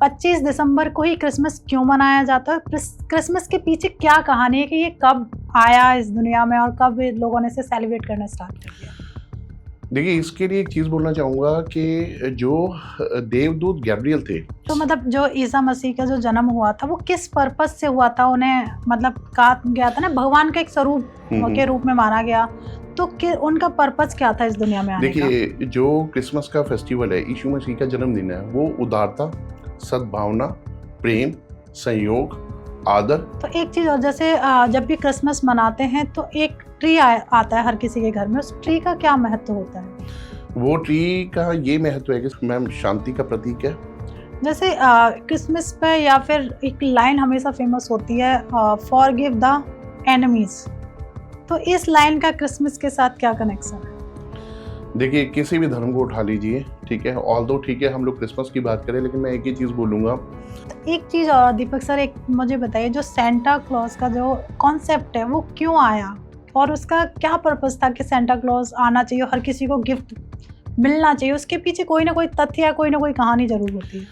25 दिसंबर को ही क्रिसमस क्यों मनाया जाता है? क्रिसमस के पीछे क्या कहानी है कि ये कब आया इस दुनिया में और कब लोगों ने इसे सेलिब्रेट करना स्टार्ट कर दिया? देखिए, इसके लिए एक चीज़ बोलना चाहूँगा कि जो देवदूत गैब्रियल थे। तो मतलब जो ईसा मसीह का जो जन्म हुआ था वो किस पर्पस से हुआ था? उन्हें मतलब कहा गया था ना, भगवान का एक स्वरूप के रूप में माना गया, तो उनका पर्पस क्या था इस दुनिया में आने का? देखिए, जो क्रिसमस का फेस्टिवल है, यीशु मसीह का जन्मदिन है, वो उदारता, सद्भावना, प्रेम, संयोग, आदर। तो एक चीज और, जैसे जब भी क्रिसमस मनाते हैं तो एक ट्री आता है हर किसी के घर में, उस ट्री का क्या महत्व होता है? वो ट्री का ये महत्व है कि मैम शांति का प्रतीक है। जैसे क्रिसमस पे या फिर एक लाइन हमेशा फेमस होती है, फॉरगिव द एनिमीज, तो इस लाइन का क्रिसमस के साथ क्या कनेक्शन है? देखिए, किसी भी धर्म को उठा लीजिए, ठीक है, ऑल्दो ठीक है हम लोग क्रिसमस की बात करें, लेकिन मैं एक ही चीज़ बोलूँगा। तो एक चीज़ और दीपक सर, एक मुझे बताइए, जो सेंटा क्लॉज का जो कॉन्सेप्ट है वो क्यों आया और उसका क्या पर्पस था कि सेंटा क्लॉज आना चाहिए, हर किसी को गिफ्ट मिलना चाहिए? उसके पीछे कोई ना कोई तथ्य या कोई ना कोई कहानी जरूर होती है।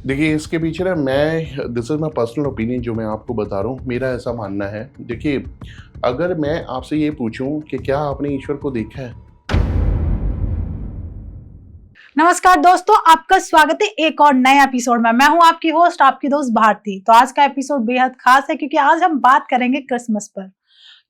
देखिए, इसके पीछे ना this is my personal opinion जो मैं आपको बता रहा हूँ, मेरा ऐसा मानना है। देखिए, अगर मैं आपसे ये पूछूं कि क्या आपने ईश्वर को देखा है? नमस्कार दोस्तों, आपका स्वागत है एक और नए एपिसोड में। मैं हूं आपकी होस्ट, आपकी दोस्त भारती। तो आज का एपिसोड बेहद खास है क्योंकि आज हम बात करेंगे क्रिसमस पर।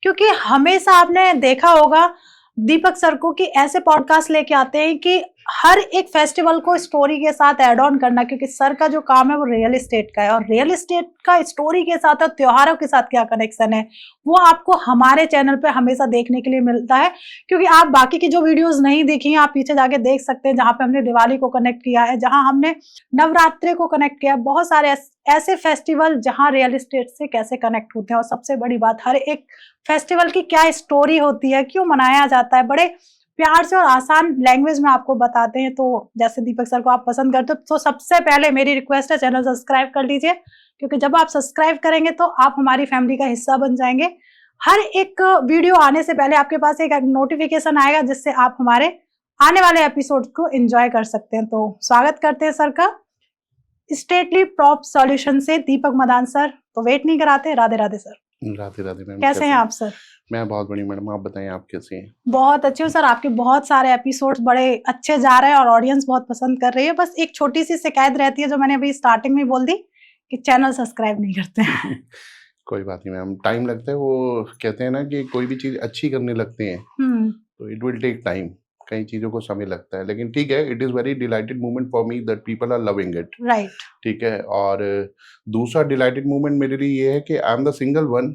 क्योंकि हमेशा आपने देखा होगा दीपक सर को कि ऐसे पॉडकास्ट लेके आते हैं कि हर एक फेस्टिवल को स्टोरी के साथ ऐड ऑन करना, क्योंकि सर का जो काम है वो रियल एस्टेट का है और रियल एस्टेट का स्टोरी के साथ और त्योहारों के साथ क्या कनेक्शन है वो आपको हमारे चैनल पे हमेशा देखने के लिए मिलता है। क्योंकि आप बाकी की जो वीडियोस नहीं देखी हैं, आप पीछे जाके देख सकते हैं, जहां पे हमने दिवाली को कनेक्ट किया है, जहां हमने नवरात्रि को कनेक्ट किया, बहुत सारे ऐसे फेस्टिवल जहां रियल एस्टेट से कैसे कनेक्ट होते हैं। और सबसे बड़ी बात, हर एक फेस्टिवल की क्या स्टोरी होती है, क्यों मनाया जाता है, बड़े प्यार से और आसान लैंग्वेज में आपको बताते हैं। तो जैसे दीपक सर को आप पसंद करते हो तो सबसे पहले मेरी रिक्वेस्ट है, चैनल सब्सक्राइब कर लीजिए, क्योंकि जब आप सब्सक्राइब करेंगे तो आप हमारी फैमिली का हिस्सा बन जाएंगे। हर एक वीडियो आने से पहले आपके पास एक नोटिफिकेशन आएगा जिससे आप हमारे आने वाले एपिसोड को एंजॉय कर सकते हैं। तो स्वागत करते हैं सर का स्टेटली प्रॉप सॉल्यूशन से दीपक मदान सर। तो वेट नहीं कराते, राधे राधे सर। राधे राधे मैम, कैसे हैं आप सर? मैं बहुत बढ़िया मैडम, आप बताएं आप कैसे हैं? बहुत अच्छे हो सर, आपके बहुत सारे एपिसोड्स बड़े अच्छे जा रहे हैं और ऑडियंस बहुत पसंद कर रही है। बस एक छोटी सी शिकायत रहती है जो मैंने अभी स्टार्टिंग में बोल दी कि चैनल सब्सक्राइब नहीं करते हैं। कोई बात नहीं मैम, टाइम लगता है। वो कहते हैं ना कि कोई भी चीज़ अच्छी करने लगते हैं तो इट विल टेक टाइम, कई चीज़ों को समय लगता है, लेकिन ठीक है, it is very delighted moment for me that people are loving it. Right. ठीक है, और दूसरा डिलाइटेड मोमेंट मेरे लिए ये है कि I am the single one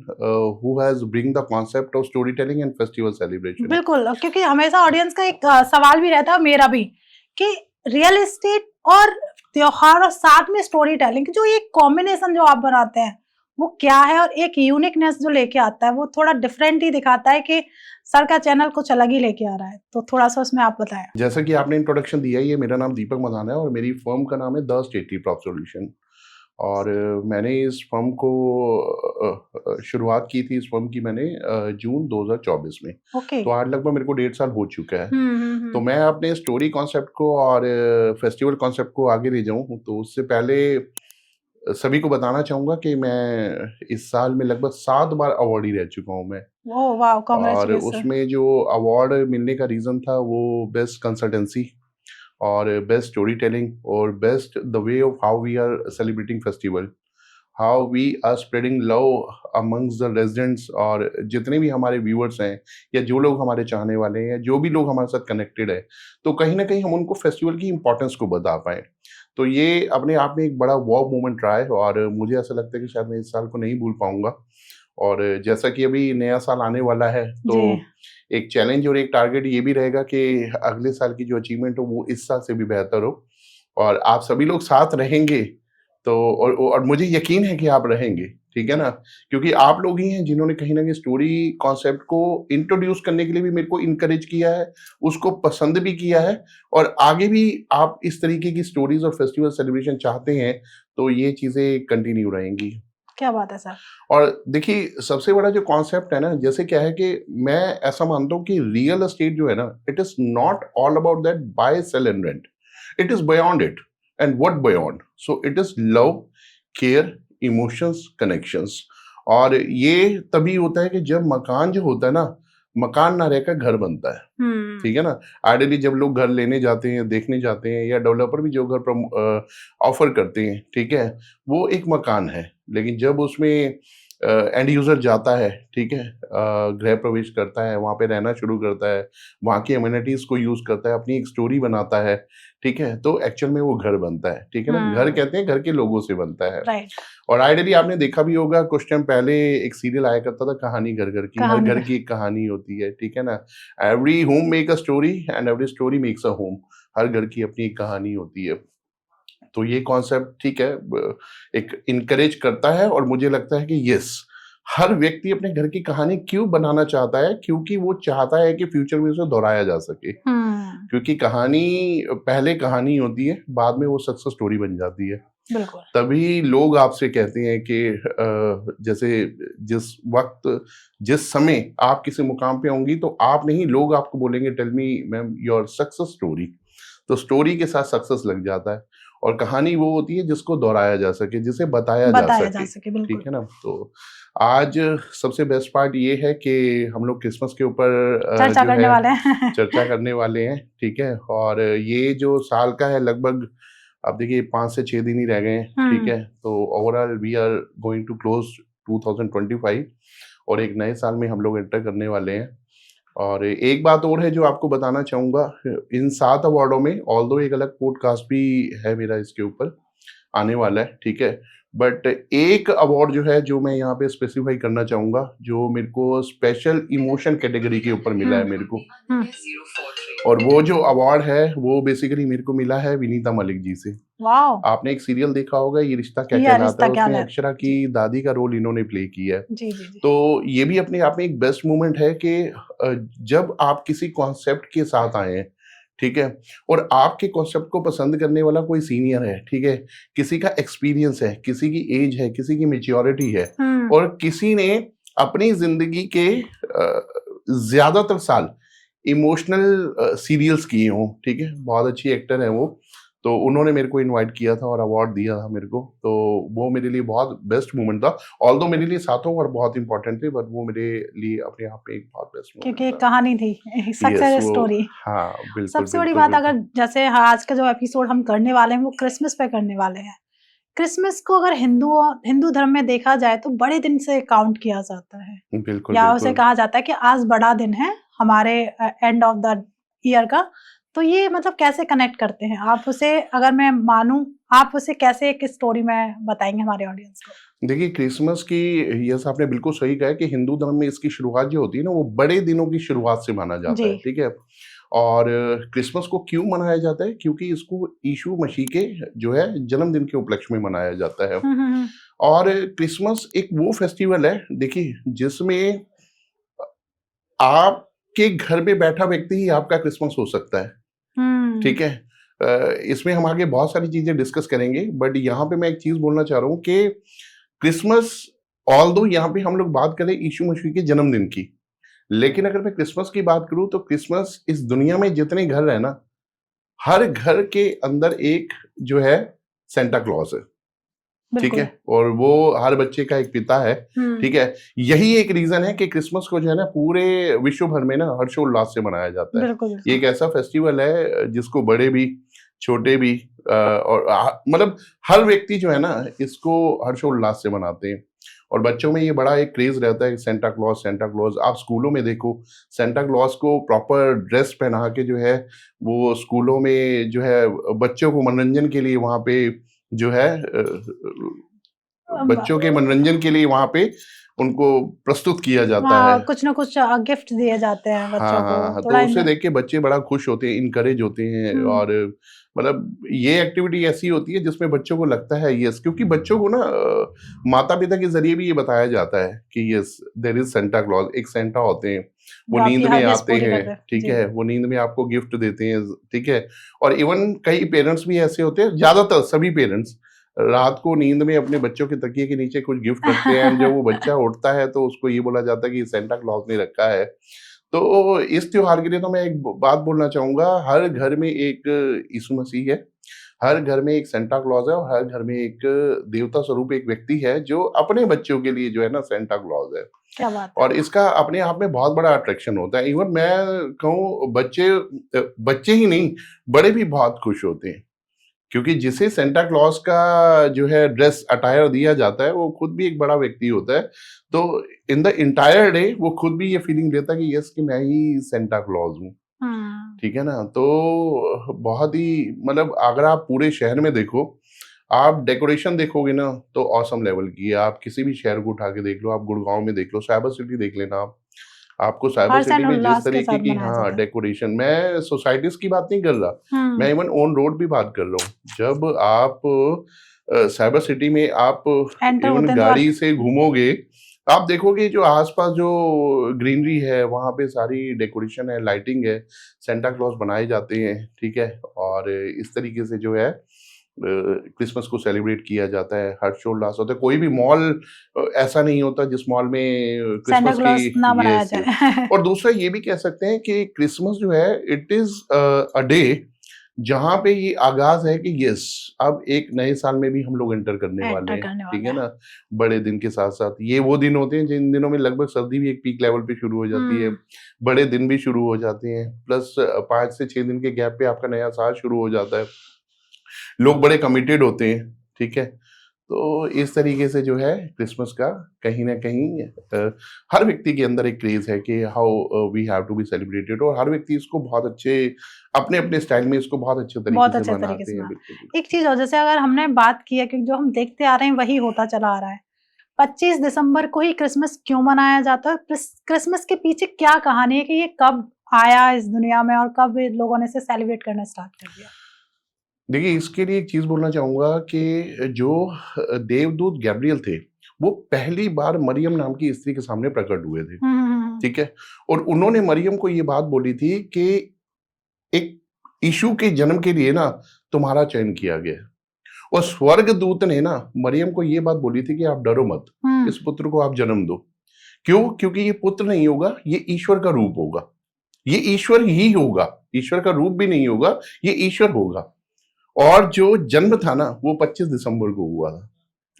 who has bring the concept of story telling and festival celebration. बिल्कुल, क्योंकि हमेशा ऑडियंस का एक सवाल भी रहता है, मेरा भी, कि रियल एस्टेट और त्योहार और साथ में स्टोरी टेलिंग, जो ये कॉम्बिनेशन जो आप बनाते हैं वो क्या है, और एक यूनिकनेस जो लेके आता है वो थोड़ा डिफरेंट ही दिखाता है कि सर का चैनल कुछ अलग ही लेके आ रहा है। तो थोड़ा सा उसमें आप बताएं। जैसा कि आपने इंट्रोडक्शन दिया, ये मेरा नाम दीपक मदान है और मेरी फर्म का नाम है द स्टेटली प्रॉप सॉल्यूशन। और मैंने इस फर्म को शुरुआत की थी, इस फर्म की मैंने जून 2024 में। ओके। तो आज लगभग मेरे को 1.5 साल हो चुका है। तो मैं अपने स्टोरी कॉन्सेप्ट को और फेस्टिवल कॉन्सेप्ट को आगे ले जाऊं, तो उससे पहले सभी को बताना चाहूँगा कि मैं इस साल में लगभग 7 बार अवॉर्डी रह चुका हूँ मैं। ओह वाओ, और कांग्रेचुलेशन। उसमें जो अवार्ड मिलने का रीज़न था वो बेस्ट कंसल्टेंसी और बेस्ट स्टोरी टेलिंग और best the way of how we are celebrating festival, how we are spreading love amongst the residents, और जितने भी हमारे व्यूअर्स हैं या जो लोग हमारे चाहने वाले हैं, जो भी लोग हमारे साथ कनेक्टेड है, तो कहीं ना कहीं हम उनको फेस्टिवल की इंपॉर्टेंस को बता पाएँ। तो ये अपने आप में एक बड़ा वॉव मोमेंट रहा है और मुझे ऐसा लगता है कि शायद मैं इस साल को नहीं भूल पाऊंगा। और जैसा कि अभी नया साल आने वाला है, तो एक चैलेंज और एक टारगेट ये भी रहेगा कि अगले साल की जो अचीवमेंट हो वो इस साल से भी बेहतर हो, और आप सभी लोग साथ रहेंगे तो, और मुझे यकीन है कि आप रहेंगे, ठीक है ना, क्योंकि आप लोग ही हैं जिन्होंने कहीं ना कहीं स्टोरी कॉन्सेप्ट को इंट्रोड्यूस करने के लिए भी मेरे को इनकरेज किया है, उसको पसंद भी किया है, और आगे भी आप इस तरीके की स्टोरीज और फेस्टिवल सेलिब्रेशन चाहते हैं तो ये चीज़ें कंटिन्यू रहेंगी। क्या बात है सर। और देखिए, सबसे बड़ा जो कॉन्सेप्ट है ना, जैसे क्या है कि मैं ऐसा मानता हूँ कि रियल एस्टेट जो है ना, it is not all about that buy sell and rent, it is beyond it. and what beyond. So it is love, care, emotions, connections. और ये तभी होता है कि जब मकान जो होता है ना, मकान ना रहकर घर बनता है, ठीक है ना। आइडियली जब लोग घर लेने जाते हैं, देखने जाते हैं, या डेवलपर भी जो घर ऑफर करते हैं, ठीक है, वो एक मकान है। लेकिन जब उसमें एंड यूजर जाता है, ठीक है, गृह प्रवेश करता है, वहाँ पे रहना शुरू करता है, वहाँ की अम्यूनिटीज को यूज करता है, अपनी एक स्टोरी बनाता है, ठीक है, तो एक्चुअल में वो घर बनता है, ठीक है ना। घर कहते हैं घर के लोगों से बनता है। राइट। और आइडियली आपने देखा भी होगा, कुछ टाइम पहले एक सीरियल आया करता था, कहानी घर घर की। हर कहानी घर की एक कहानी होती है, ठीक है ना। Every home make a story and every story makes a home. हर घर की अपनी एक कहानी होती है। तो ये कॉन्सेप्ट, ठीक है, एक इनकरेज करता है। और मुझे लगता है कि यस, हर व्यक्ति अपने घर की कहानी क्यों बनाना चाहता है, क्योंकि वो चाहता है कि फ्यूचर में उसे दोहराया जा सके। क्योंकि कहानी पहले कहानी होती है, बाद में वो सक्सेस स्टोरी बन जाती है। बिल्कुल। तभी लोग आपसे कहते हैं कि जैसे जिस वक्त, जिस समय आप किसी मुकाम पे होंगी, तो आप नहीं, लोग आपको बोलेंगे, tell me ma'am your success story. तो स्टोरी के साथ सक्सेस लग जाता है। और कहानी वो होती है जिसको दोहराया जा सके, जिसे बताया जा सके, बिल्कुल। ठीक है ना। तो आज सबसे बेस्ट पार्ट ये है कि हम लोग क्रिसमस के ऊपर चर्चा जो करने है वाले हैं। चर्चा करने वाले हैं, ठीक है। और ये जो साल का है, लगभग अब देखिए 5 से 6 दिन ही रह गए हैं, ठीक है। तो overall we are going to close 2025 और एक नए साल में हम लोग एंटर करने वाले हैं। और एक बात और है जो आपको बताना चाहूँगा, इन 7 अवार्डों में, ऑल्दो एक अलग पॉडकास्ट भी है मेरा इसके ऊपर आने वाला है, ठीक है। बट एक अवार्ड जो है, जो मैं यहाँ पे स्पेसिफाई करना चाहूँगा, जो मेरे को स्पेशल इमोशन कैटेगरी के ऊपर मिला है मेरे को। और वो जो अवार्ड है, वो बेसिकली मेरे को मिला है विनीता मलिक जी से। वाओ। आपने एक सीरियल देखा होगा, ये रिश्ता क्या ये कहलाता रिश्ता है, क्या उसमें कहलाता अक्षरा की दादी का रोल इन्होंने प्ले किया है। जी जी जी। तो ये भी अपने आप में एक बेस्ट मोमेंट है कि जब आप किसी कॉन्सेप्ट के साथ आए हैं, ठीक है, और आपके कॉन्सेप्ट को पसंद करने वाला कोई सीनियर है, ठीक है, किसी का एक्सपीरियंस है, किसी की एज है, किसी की मेच्योरिटी है, और किसी ने अपनी जिंदगी के ज्यादातर साल इमोशनल सीरियल्स किए हों, ठीक है, बहुत अच्छी एक्टर है वो। तो उन्होंने मेरे को इनवाइट किया था और अवार्ड दिया था मेरे को। तो वो मेरे लिए बहुत बेस्ट मोमेंट था। ऑल्दो मेरे लिए सातों और बहुत इंपॉर्टेंट थे, बट वो मेरे लिए अपने आप में एक बहुत बेस्ट मोमेंट क्योंकि एक था। कहानी थी, यस, सक्सेस वो, स्टोरी। हाँ, बिल्कुल सबसे बड़ी बिल्कुल बात, बिल्कुल। अगर जैसे आज का जो एपिसोड हम करने वाले हैं वो क्रिसमस पे करने वाले हैं। क्रिसमस को अगर हिंदू धर्म में देखा जाए तो बड़े दिन से काउंट किया जाता है, बिल्कुल या उसे बिल्कुल। कहा जाता है कि आज बड़ा दिन है हमारे एंड ऑफ द ईयर का। तो ये मतलब कैसे कनेक्ट करते हैं आप उसे, अगर मैं मानूं, आप उसे कैसे एक स्टोरी में बताएंगे हमारे ऑडियंस को? देखिए, क्रिसमस की, यस, आपने बिल्कुल सही कहा है कि हिंदू धर्म में इसकी शुरुआत जो होती है ना, वो बड़े दिनों की शुरुआत से माना जाता जी। है, ठीक है। और क्रिसमस को क्यों मनाया जाता है? क्योंकि इसको यीशु मसीह के जो है जन्मदिन के उपलक्ष्य में मनाया जाता है। और क्रिसमस एक वो फेस्टिवल है, देखिए, जिसमें आपके घर में बैठा व्यक्ति ही आपका क्रिसमस हो सकता है, ठीक है। इसमें हम आगे बहुत सारी चीजें डिस्कस करेंगे, बट यहाँ पे मैं एक चीज बोलना चाह रहा हूँ कि क्रिसमस, ऑल्दो यहाँ पे हम लोग बात करें यीशु मसीह के जन्मदिन की, लेकिन अगर मैं क्रिसमस की बात करूं, तो क्रिसमस इस दुनिया में जितने घर है ना, हर घर के अंदर एक जो है सेंटा क्लॉज है, ठीक है। और वो हर बच्चे का एक पिता है, ठीक है। यही एक रीजन है कि क्रिसमस को जो है ना, पूरे विश्व भर में ना हर्षोल्लास से मनाया जाता है। ये एक ऐसा फेस्टिवल है जिसको बड़े भी, छोटे भी, और मतलब हर व्यक्ति जो है ना, इसको हर्षोल्लास से मनाते हैं। और बच्चों में ये बड़ा एक क्रेज रहता है, सेंटा क्लॉज, सेंटा क्लॉज। आप स्कूलों में देखो, सेंटा क्लॉज को प्रॉपर ड्रेस पहना के जो है, वो स्कूलों में जो है बच्चों को मनोरंजन के लिए वहां पे जो है, बच्चों के मनोरंजन के लिए वहां पे उनको प्रस्तुत किया जाता है। कुछ ना कुछ गिफ्ट दिए जाते हैं बच्चों को, हाँ, थोड़ा तो उसे देख के बच्चे बड़ा खुश होते हैं, इनकरेज होते हैं। और मतलब ये एक्टिविटी ऐसी होती है जिसमें बच्चों को लगता है यस, क्योंकि बच्चों को ना माता पिता के जरिए भी ये बताया जाता है कि yes, there is Santa Claus, एक सेंटा होते हैं, वो नींद में आते हैं, ठीक है, वो नींद में आपको गिफ्ट देते हैं, ठीक है। और इवन कई पेरेंट्स भी ऐसे होते हैं, ज्यादातर सभी पेरेंट्स रात को नींद में अपने बच्चों के तकिए के नीचे कुछ गिफ्ट रखते हैं, जब वो बच्चा उठता है तो उसको ये बोला जाता है कि सेंटा क्लॉज ने रखा है। तो इस त्योहार के लिए तो मैं एक बात बोलना चाहूंगा, हर घर में एक यीशु मसीह है, हर घर में एक सेंटा क्लॉज है और हर घर में एक देवता स्वरूप एक व्यक्ति है जो अपने बच्चों के लिए जो है ना सेंटा क्लॉज है। क्या बात है। और इसका अपने आप में बहुत बड़ा अट्रैक्शन होता है। इवन मैं कहूँ बच्चे ही नहीं, बड़े भी बहुत खुश होते हैं, क्योंकि जिसे सेंटा क्लॉज का जो है ड्रेस अटायर दिया जाता है वो खुद भी एक बड़ा व्यक्ति होता है। तो इन द इंटायर डे वो खुद भी ये फीलिंग लेता है कि यस कि मैं ही सेंटा क्लॉज हूँ। ठीक है ना? तो बहुत ही मतलब अगर आप पूरे शहर में देखो, आप डेकोरेशन देखोगे ना तो ऑसम लेवल की है। आप किसी भी शहर को उठा के देख लो, आप गुड़गांव में देख लो, साइबर सिटी देख लेना आप। आपको साइबर हर सिटी साल में जिस उल्लास के तरीके साथ की मनाया जाता है। डेकोरेशन, मैं सोसाइटीज की बात नहीं कर रहा, मैं हम्म। इवन ऑन रोड भी बात कर रहा हूँ। जब आप साइबर सिटी में आप एंटर इवन होते हैं तो गाड़ी से घूमोगे, आप देखोगे जो आसपास जो ग्रीनरी है वहां पे सारी डेकोरेशन है, लाइटिंग है, सेंटा क्लॉज बनाए जाते हैं। ठीक है, और इस तरीके से जो है क्रिसमस को सेलिब्रेट किया जाता है, हर्षोल्लास होता है। कोई भी मॉल ऐसा नहीं होता जिस मॉल में सेंटा क्रिसमस क्लॉज ना की बनाया यस यस। जाए। और दूसरा ये भी कह सकते हैं कि क्रिसमस जो है इट इज अ डे जहाँ पे ये आगाज है कि यस अब एक नए साल में भी हम लोग एंटर करने वाले एंटर हैं। करने ठीक वाला है है। ना? बड़े दिन के साथ साथ ये वो दिन होते हैं जिन दिनों में लगभग सर्दी भी एक पीक लेवल पे शुरू हो जाती है, बड़े दिन भी शुरू हो जाते हैं, प्लस 5 से 6 दिन के गैप पे आपका नया साल शुरू हो जाता है। लोग बड़े कमिटेड होते हैं। ठीक है, तो इस तरीके से जो है क्रिसमस का कहीं ना कहीं हर व्यक्ति के अंदर एक क्रेज है कि how we have to be celebrated, और हर व्यक्ति इसको बहुत अच्छे अपने अपने स्टाइल में इसको बहुत अच्छे तरीके बहुत से अच्छे तरीके मनाते से हैं। मना। बिल्कुल बिल्कुल। एक चीज और जैसे अगर हमने बात की है कि जो हम देखते आ रहे हैं वही होता चला आ रहा है, 25 दिसंबर को ही क्रिसमस क्यों मनाया जाता है? क्रिसमस के पीछे क्या कहानी है कि ये कब आया इस दुनिया में और कब ये लोगों ने इसे सेलिब्रेट करना स्टार्ट कर दिया? देखिए, इसके लिए एक चीज बोलना चाहूंगा कि जो देवदूत गैब्रियल थे वो पहली बार मरियम नाम की स्त्री के सामने प्रकट हुए थे। हम्म। ठीक है, और उन्होंने मरियम को ये बात बोली थी कि एक यीशु के जन्म के लिए ना तुम्हारा चयन किया गया है। और स्वर्ग दूत ने ना मरियम को ये बात बोली थी कि आप डरो मत, इस पुत्र को आप जन्म दो। क्यों? क्योंकि ये पुत्र नहीं होगा, ये ईश्वर का रूप होगा, ये ईश्वर ही होगा, ईश्वर का रूप भी नहीं होगा, ये ईश्वर होगा। और जो जन्म था ना वो 25 दिसंबर को हुआ था।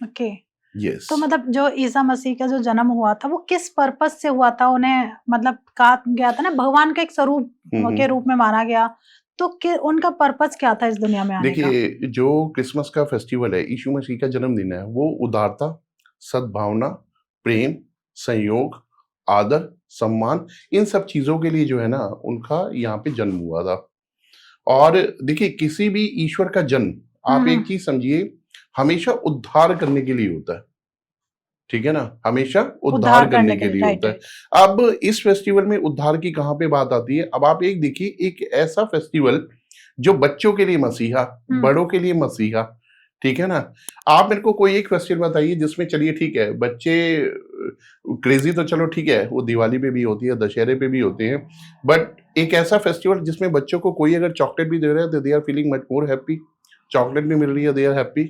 ओके। यस। तो मतलब जो ईसा मसीह का जो जन्म हुआ था वो किस पर्पस से हुआ था? उन्हें मतलब कहा गया था ना भगवान का एक स्वरूप के रूप में माना गया, तो उनका पर्पस क्या था इस दुनिया में आने का? देखिए, जो क्रिसमस का फेस्टिवल है, यीशु मसीह का जन्मदिन है, वो उदारता, सद्भावना, प्रेम, संयोग, आदर, सम्मान, इन सब चीजों के लिए जो है ना उनका यहाँ पे जन्म हुआ था। और देखिए, किसी भी ईश्वर का जन्म, आप एक चीज समझिए, हमेशा उद्धार करने के लिए होता है। ठीक है ना? हमेशा उद्धार करने के लिए राइट होता है। अब इस फेस्टिवल में उद्धार की कहाँ पे बात आती है? अब आप एक देखिए, एक ऐसा फेस्टिवल जो बच्चों के लिए मसीहा, बड़ों के लिए मसीहा। ठीक है ना? आप मेरे को कोई एक फेस्टिवल बताइए जिसमें चलिए ठीक है, बच्चे क्रेजी तो चलो ठीक है, वो दिवाली पे भी होती है, दशहरे पे भी होते हैं, बट एक ऐसा फेस्टिवल जिसमें बच्चों को कोई अगर चॉकलेट भी दे रहा है तो they are feeling much more happy. Chocolate भी मिल रही है, they are happy,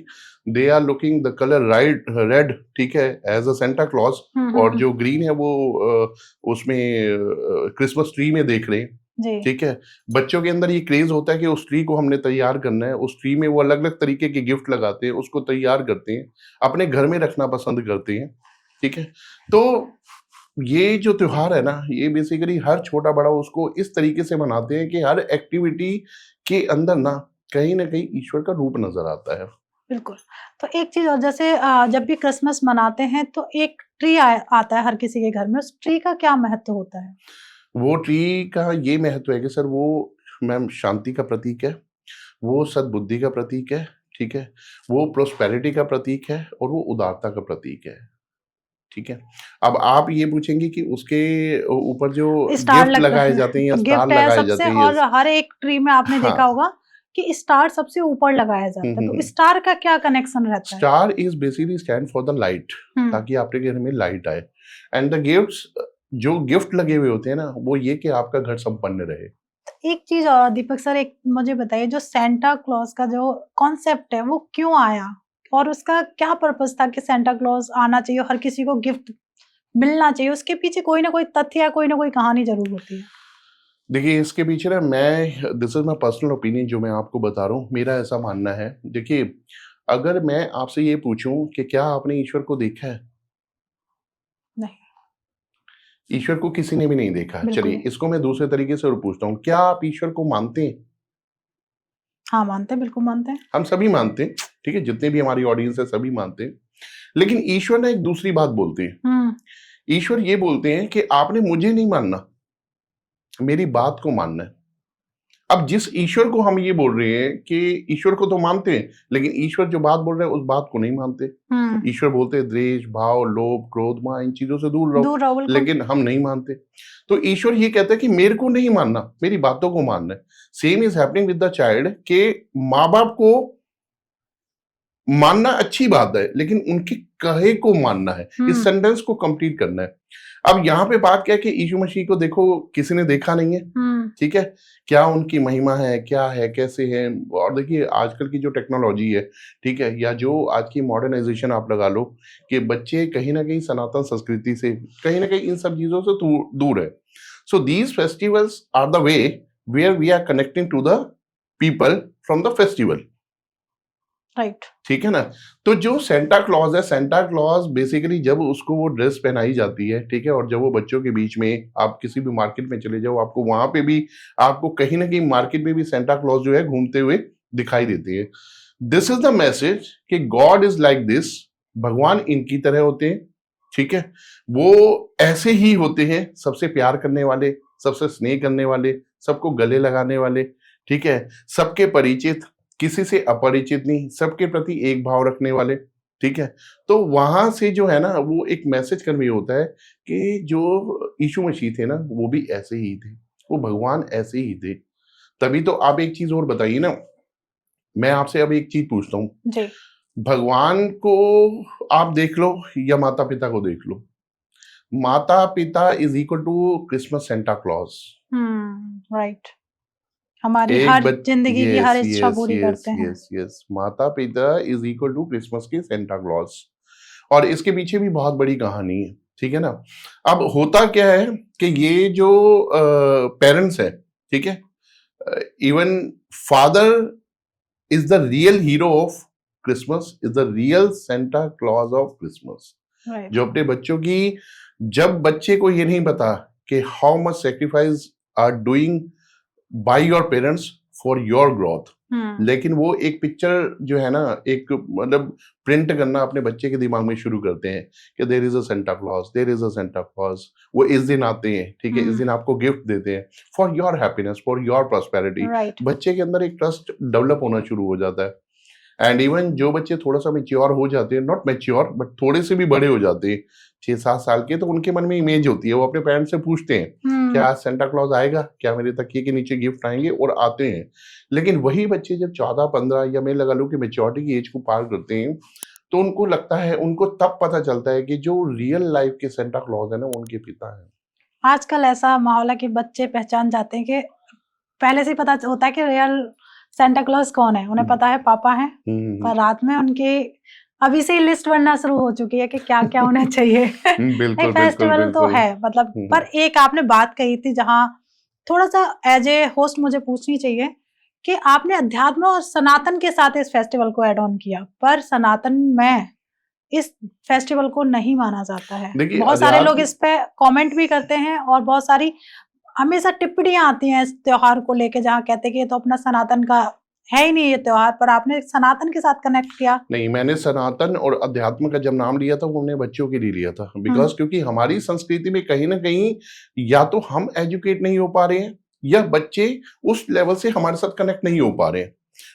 they are looking the colour right red, ठीक है, एज अ सेंटा क्लॉज। और जो ग्रीन है वो उसमें क्रिसमस ट्री में देख रहे हैं। जी। ठीक है, बच्चों के अंदर ये क्रेज होता है कि उस ट्री को हमने तैयार करना है, उस ट्री में वो अलग अलग तरीके के गिफ्ट लगाते हैं, उसको तैयार करते हैं, अपने घर में रखना पसंद करते हैं। ठीक है, तो ये जो त्योहार है ना, ये बेसिकली हर छोटा बड़ा उसको इस तरीके से मनाते हैं कि हर एक्टिविटी के अंदर ना कहीं ईश्वर का रूप नजर आता है। बिल्कुल। तो एक चीज और जैसे जब भी क्रिसमस मनाते हैं तो एक ट्री आता है हर किसी के घर में, उस ट्री का क्या महत्व होता है? वो ट्री का ये महत्व है कि सर वो मैम शांति का प्रतीक है, वो सद्बुद्धि का प्रतीक है। ठीक है, वो प्रोस्पेरिटी का प्रतीक है और वो उदारता का प्रतीक है। ठीक है, अब आप ये पूछेंगे कि उसके ऊपर जो स्टार गिफ्ट लगता लगाए है, जाते हैं या स्टार गिफ्ट है लगाए सबसे, जाते हैं, और यस। हर एक ट्री में आपने देखा हाँ। होगा कि स्टार सबसे ऊपर लगाया जाता है, तो स्टार का क्या कनेक्शन रहता है? Star is basically stand for the light, ताकि आपके घर में लाइट आए। एंड द गिफ्ट्स, जो गिफ्ट लगे हुए होते हैं ना, वो ये कि आपका घर संपन्न रहे। एक चीज और दीपक सर, एक मुझे बताइए, जो सेंटा क्लॉज का जो कॉन्सेप्ट है वो क्यों आया और उसका क्या पर्पस था कि सेंटा क्लॉज आना चाहिए, हर किसी को गिफ्ट मिलना चाहिए? उसके पीछे कोई ना कोई तथ्य या कोई ना कोई कहानी जरूर होती है। देखिए इसके पीछे ना this is my personal opinion जो मैं आपको बता रहा हूँ, मेरा ऐसा मानना है। देखिए, अगर मैं आपसे ये पूछूं कि क्या आपने ईश्वर को देखा है, नहीं, ईश्वर को किसी ने भी नहीं देखा। बिल्कुल चलिए नहीं। इसको मैं दूसरे तरीके से और पूछता हूँ, क्या आप ईश्वर को मानते हैं? हाँ, मानते हैं, बिल्कुल मानते हैं। हम सभी मानते हैं, ठीक है, जितने भी हमारी ऑडियंस है सभी मानते हैं। लेकिन ईश्वर ना एक दूसरी बात बोलते हैं। हुँ, ईश्वर ये बोलते हैं कि आपने मुझे नहीं मानना, मेरी बात को मानना है। अब जिस ईश्वर को हम ये बोल रहे हैं कि ईश्वर को तो मानते हैं, लेकिन ईश्वर जो बात बोल रहे हैं उस बात को नहीं मानते। हुँ, ईश्वर बोलते हैं द्वेष, भाव, लोभ, क्रोध, मां, इन चीजों से दूर रहो, दूर रहो, बिल्कुल। लेकिन हम नहीं मानते। तो ईश्वर ये कहता है कि मेरे को नहीं मानना, मेरी बातों को मानना है। Same is happening with the child के माँ बाप को मानना अच्छी बात है, लेकिन उनके कहे को मानना है। इस हुँ, सेंटेंस को कंप्लीट करना है। अब यहाँ पे बात क्या है कि यीशु मसीह को देखो किसी ने देखा नहीं है, हुँ, ठीक है, क्या उनकी महिमा है, क्या है, कैसे है। और देखिए आजकल की जो टेक्नोलॉजी है, ठीक है, या जो आज की मॉडर्नाइजेशन आप लगा लो, कि बच्चे कहीं ना कहीं सनातन संस्कृति से कहीं ना कहीं इन सब चीजों से दूर है। So these festivals are the way where we are connecting to the people from the festival, right. ठीक है ना। तो जो सेंटा क्लॉज है, सेंटा क्लॉज बेसिकली जब उसको वो ड्रेस पहनाई जाती है, ठीक है, और जब वो बच्चों के बीच में आप किसी भी मार्केट में चले जाओ, आपको वहां पे भी, आपको कहीं ना कहीं मार्केट में भी सेंटा क्लॉज जो है घूमते हुए दिखाई देते हैं। दिस इज द मैसेज कि गॉड इज लाइक दिस, भगवान इनकी तरह होते हैं, ठीक है, वो ऐसे ही होते हैं, सबसे प्यार करने वाले, सबसे स्नेह करने वाले, सबको गले लगाने वाले, ठीक है, सबके परिचित, किसी से अपरिचित नहीं, सबके प्रति एक भाव रखने वाले, ठीक है। तो वहां से जो है ना वो एक मैसेज कन्वे होता है कि जो यीशु मसीह थे ना वो भी ऐसे ही थे, वो भगवान ऐसे ही थे। तभी तो आप एक चीज और बताइए ना, मैं आपसे अब एक चीज पूछता हूँ, जी। भगवान को आप देख लो या माता पिता को देख लो, माता पिता is equal to Christmas Santa Claus. Right. हमारी एक हर बच ज़िंदगी की हर यस इच्छा यस पूरी यस करते हैं। यस यस माता पिता इज इक्वल टू क्रिसमस के सेंटा क्लॉज। और इसके पीछे भी बहुत बड़ी कहानी है, ठीक है ना। अब होता क्या है कि ये जो पेरेंट्स है, ठीक है, even father is the real hero of Christmas, is the real Santa Claus of Christmas. Right. जो अपने बच्चों की, जब बच्चे को ये नहीं पता कि how much sacrifice are doing by your parents for your growth, hmm, लेकिन वो एक पिक्चर जो है ना, एक मतलब प्रिंट करना अपने बच्चे के दिमाग में शुरू करते हैं कि there is a Santa Claus, there is a Santa Claus. वो इस दिन आते हैं, ठीक है, इस हुँ, दिन आपको गिफ्ट देते हैं for your happiness, for your prosperity. Right. बच्चे के अंदर एक ट्रस्ट डेवलप होना शुरू हो जाता है। एंड इवन जो बच्चे थोड़ा सा मेच्योर हो जाते हैं, नॉट मेच्योर बट थोड़े से भी बड़े हो जाते हैं, 6-7 साल के, तो उनके मन में इमेज होती है, वो अपने पेरेंट्स से पूछते हैं हुँ, क्या आज सेंटा क्लॉज आएगा, क्या मेरे तकिए के नीचे गिफ्ट आएंगे, और आते हैं। लेकिन वही बच्चे जब 14-15 या मैं लगा लूं कि मेच्योरिटी की एज को पार करते हैं, तो उनको लगता है, उनको तब पता चलता है कि जो रियल लाइफ के सेंटा क्लॉज है ना वो उनके पिता है। आजकल ऐसा माहौल है कि बच्चे पहचान जाते हैं कि पहले से ही पता होता है कि रियल सांता क्लॉज कौन है। उन्हें पता है पापा हैं, पर रात में उनकी अभी से ही लिस्ट बनना शुरू हो चुकी है कि क्या-क्या उन्हें चाहिए। नहीं, बिल्कुल बिल्कुल फेस्टिवल तो बिल्कुल। है मतलब, पर एक आपने बात कही थी जहाँ थोड़ा-सा एज़ ए होस्ट मुझे पूछनी चाहिए कि आपने अध्यात्म और सनातन के साथ इस फेस्टिवल को ऐड ऑन किया, पर सनातन में इस फेस्टिवल को नहीं माना जाता है। देखिए बहुत सारे लोग अध्यात्म, इस पे कमेंट भी करते हैं और बहुत सारी हमेशा टिप्पणियाँ आती हैं इस त्योहार को लेके, जहाँ कहते हैं कि ये तो अपना सनातन का है ही नहीं ये त्योहार, पर आपने सनातन के साथ कनेक्ट किया। नहीं, मैंने सनातन और अध्यात्म का जब नाम लिया था वो हमने बच्चों के लिए लिया था, हुँ, बिकॉज क्योंकि हमारी संस्कृति में कहीं ना कहीं या तो हम एजुकेट नहीं हो पा रहे हैं, या बच्चे उस लेवल से हमारे साथ कनेक्ट नहीं हो पा रहे हैं।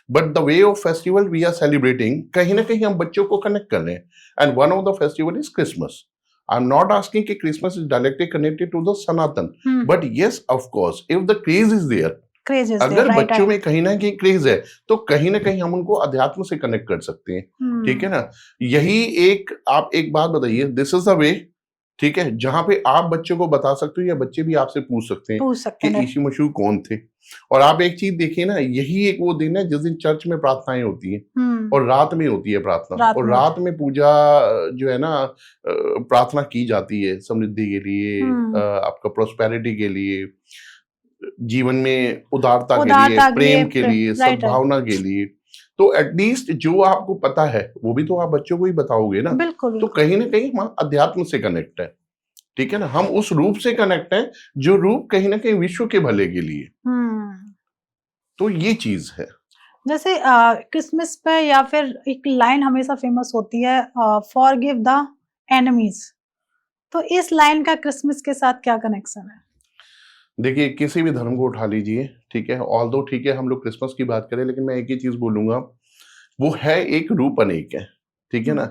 But the way of festival we are celebrating, कहीं ना कहीं हम बच्चों को कनेक्ट कर रहे हैं। And one of the festival is Christmas. I am not asking कि Christmas is directly connected to the Sanatan, hmm, but yes of course if the craze is there, craze is there, अगर right, बच्चों right. में कहीं ना कहीं craze है, तो कहीं ना कहीं हम उनको अध्यात्म से कनेक्ट कर सकते हैं, ठीक है हुँ, ना। यही एक, आप एक बात बताइए, दिस इज द वे, ठीक है, जहां पे आप बच्चों को बता सकते हो या बच्चे भी आपसे पूछ सकते हैं पूछ सकते कि हैं। यीशु मसीह कौन थे। और आप एक चीज देखिए ना, यही एक वो दिन है जिस दिन चर्च में प्रार्थनाएं होती हैं, हुँ, और रात में होती है प्रार्थना, रात और में होती रात में पूजा जो है ना, प्रार्थना की जाती है समृद्धि के लिए, हुँ, आपका प्रोस्पेरिटी के लिए। जीवन में उदारता के लिए, उदारता के लिए, प्रेम के लिए, राइट राइट, सद्भावना के लिए। तो एटलीस्ट जो आपको पता है वो भी तो आप बच्चों को ही बताओगे ना। बिल्कुल तो बिल्कुल। कहीं ना कहीं हम अध्यात्म से कनेक्ट है, ठीक है ना, हम उस रूप से कनेक्ट है जो रूप कहीं ना कहीं विश्व के भले के लिए। तो ये चीज है। जैसे क्रिसमस पे या फिर एक लाइन हमेशा फेमस होती है, फॉरगिव द एनिमीज। तो इस लाइन का क्रिसमस के साथ क्या कनेक्शन है? देखिए किसी भी धर्म को उठा लीजिए, ठीक है, ऑल्दो ठीक है हम लोग क्रिसमस की बात करें, लेकिन मैं एक ही चीज बोलूंगा, वो है एक रूप अनेक है, ठीक है ना।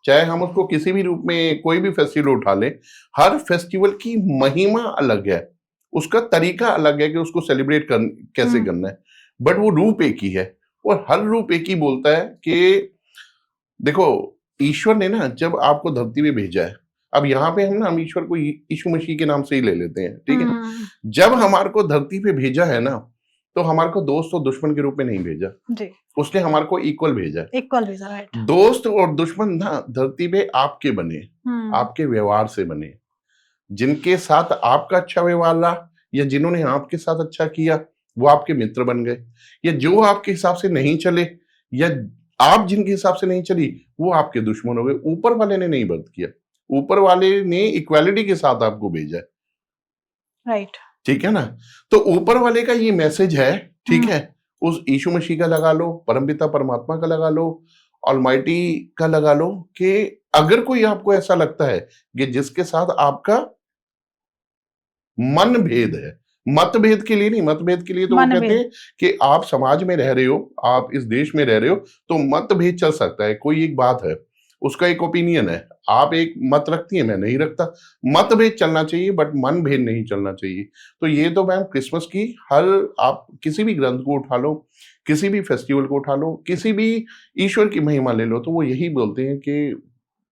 चाहे हम उसको किसी भी रूप में कोई भी फेस्टिवल उठा लें, हर फेस्टिवल की महिमा अलग है, उसका तरीका अलग है कि उसको सेलिब्रेट कैसे करना है, बट वो रूप एक ही है। और हर रूप एक ही बोलता है कि देखो, ईश्वर ने ना जब आपको धरती पे भेजा है, अब यहाँ पे हम ईश्वर को यीशु मसीह के नाम से ही ले लेते हैं, ठीक है। जब हमारे को धरती पे भेजा है ना, तो हमारे को दोस्त और दुश्मन के रूप में नहीं भेजा जी, उसने, हमारे को इक्वल भेजा है। इक्वल भेजा, राइट। दोस्त और दुश्मन ना धरती पे आपके बने, आपके व्यवहार से बने। जिनके साथ आपका अच्छा व्यवहार रहा या जिन्होंने आपके साथ अच्छा किया वो आपके मित्र बन गए, या जो आपके हिसाब से नहीं चले या आप जिनके हिसाब से नहीं चली वो आपके दुश्मन हो गए। ऊपर वाले ने नहीं बर्त किया, ऊपर वाले ने इक्वालिटी के साथ आपको भेजा है, राइट, ठीक है ना। तो ऊपर वाले का ये मैसेज है, ठीक है, उस यीशु मसीह का लगा लो, परमपिता परमात्मा का लगा लो, ऑलमाइटी का लगा लो, कि अगर कोई आपको ऐसा लगता है कि जिसके साथ आपका मन भेद है, मतभेद के लिए नहीं, मतभेद के लिए तो वो कहते हैं कि आप समाज में रह रहे हो, आप इस देश में रह रहे हो, तो मतभेद चल सकता है, कोई एक बात है, उसका एक ओपिनियन है, आप एक मत रखती है, मैं नहीं रखता, मतभेद चलना चाहिए बट मन भेद नहीं चलना चाहिए। तो ये तो मैम क्रिसमस की हर, आप किसी भी ग्रंथ को उठा लो, किसी भी फेस्टिवल को उठा लो, किसी भी ईश्वर की महिमा ले लो, तो वो यही बोलते हैं कि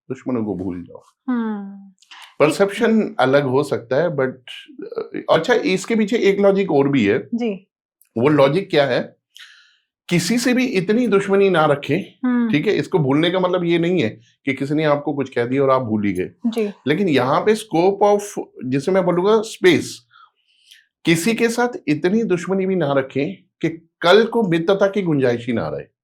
दुश्मनों को भूल जाओ। परसेप्शन अलग हो सकता है बट अच्छा, इसके पीछे एक लॉजिक और भी है जी। वो लॉजिक क्या है, किसी से भी इतनी दुश्मनी ना रखें, ठीक है। इसको भूलने का मतलब ये नहीं है कि किसी ने आपको कुछ कह दिया और आप भूल ही गए, लेकिन यहाँ पे स्कोप ऑफ, जिसे मैं बोलूंगा स्पेस, किसी के साथ इतनी दुश्मनी भी ना रखें कि कल को मित्रता की गुंजाइश ही ना रहे।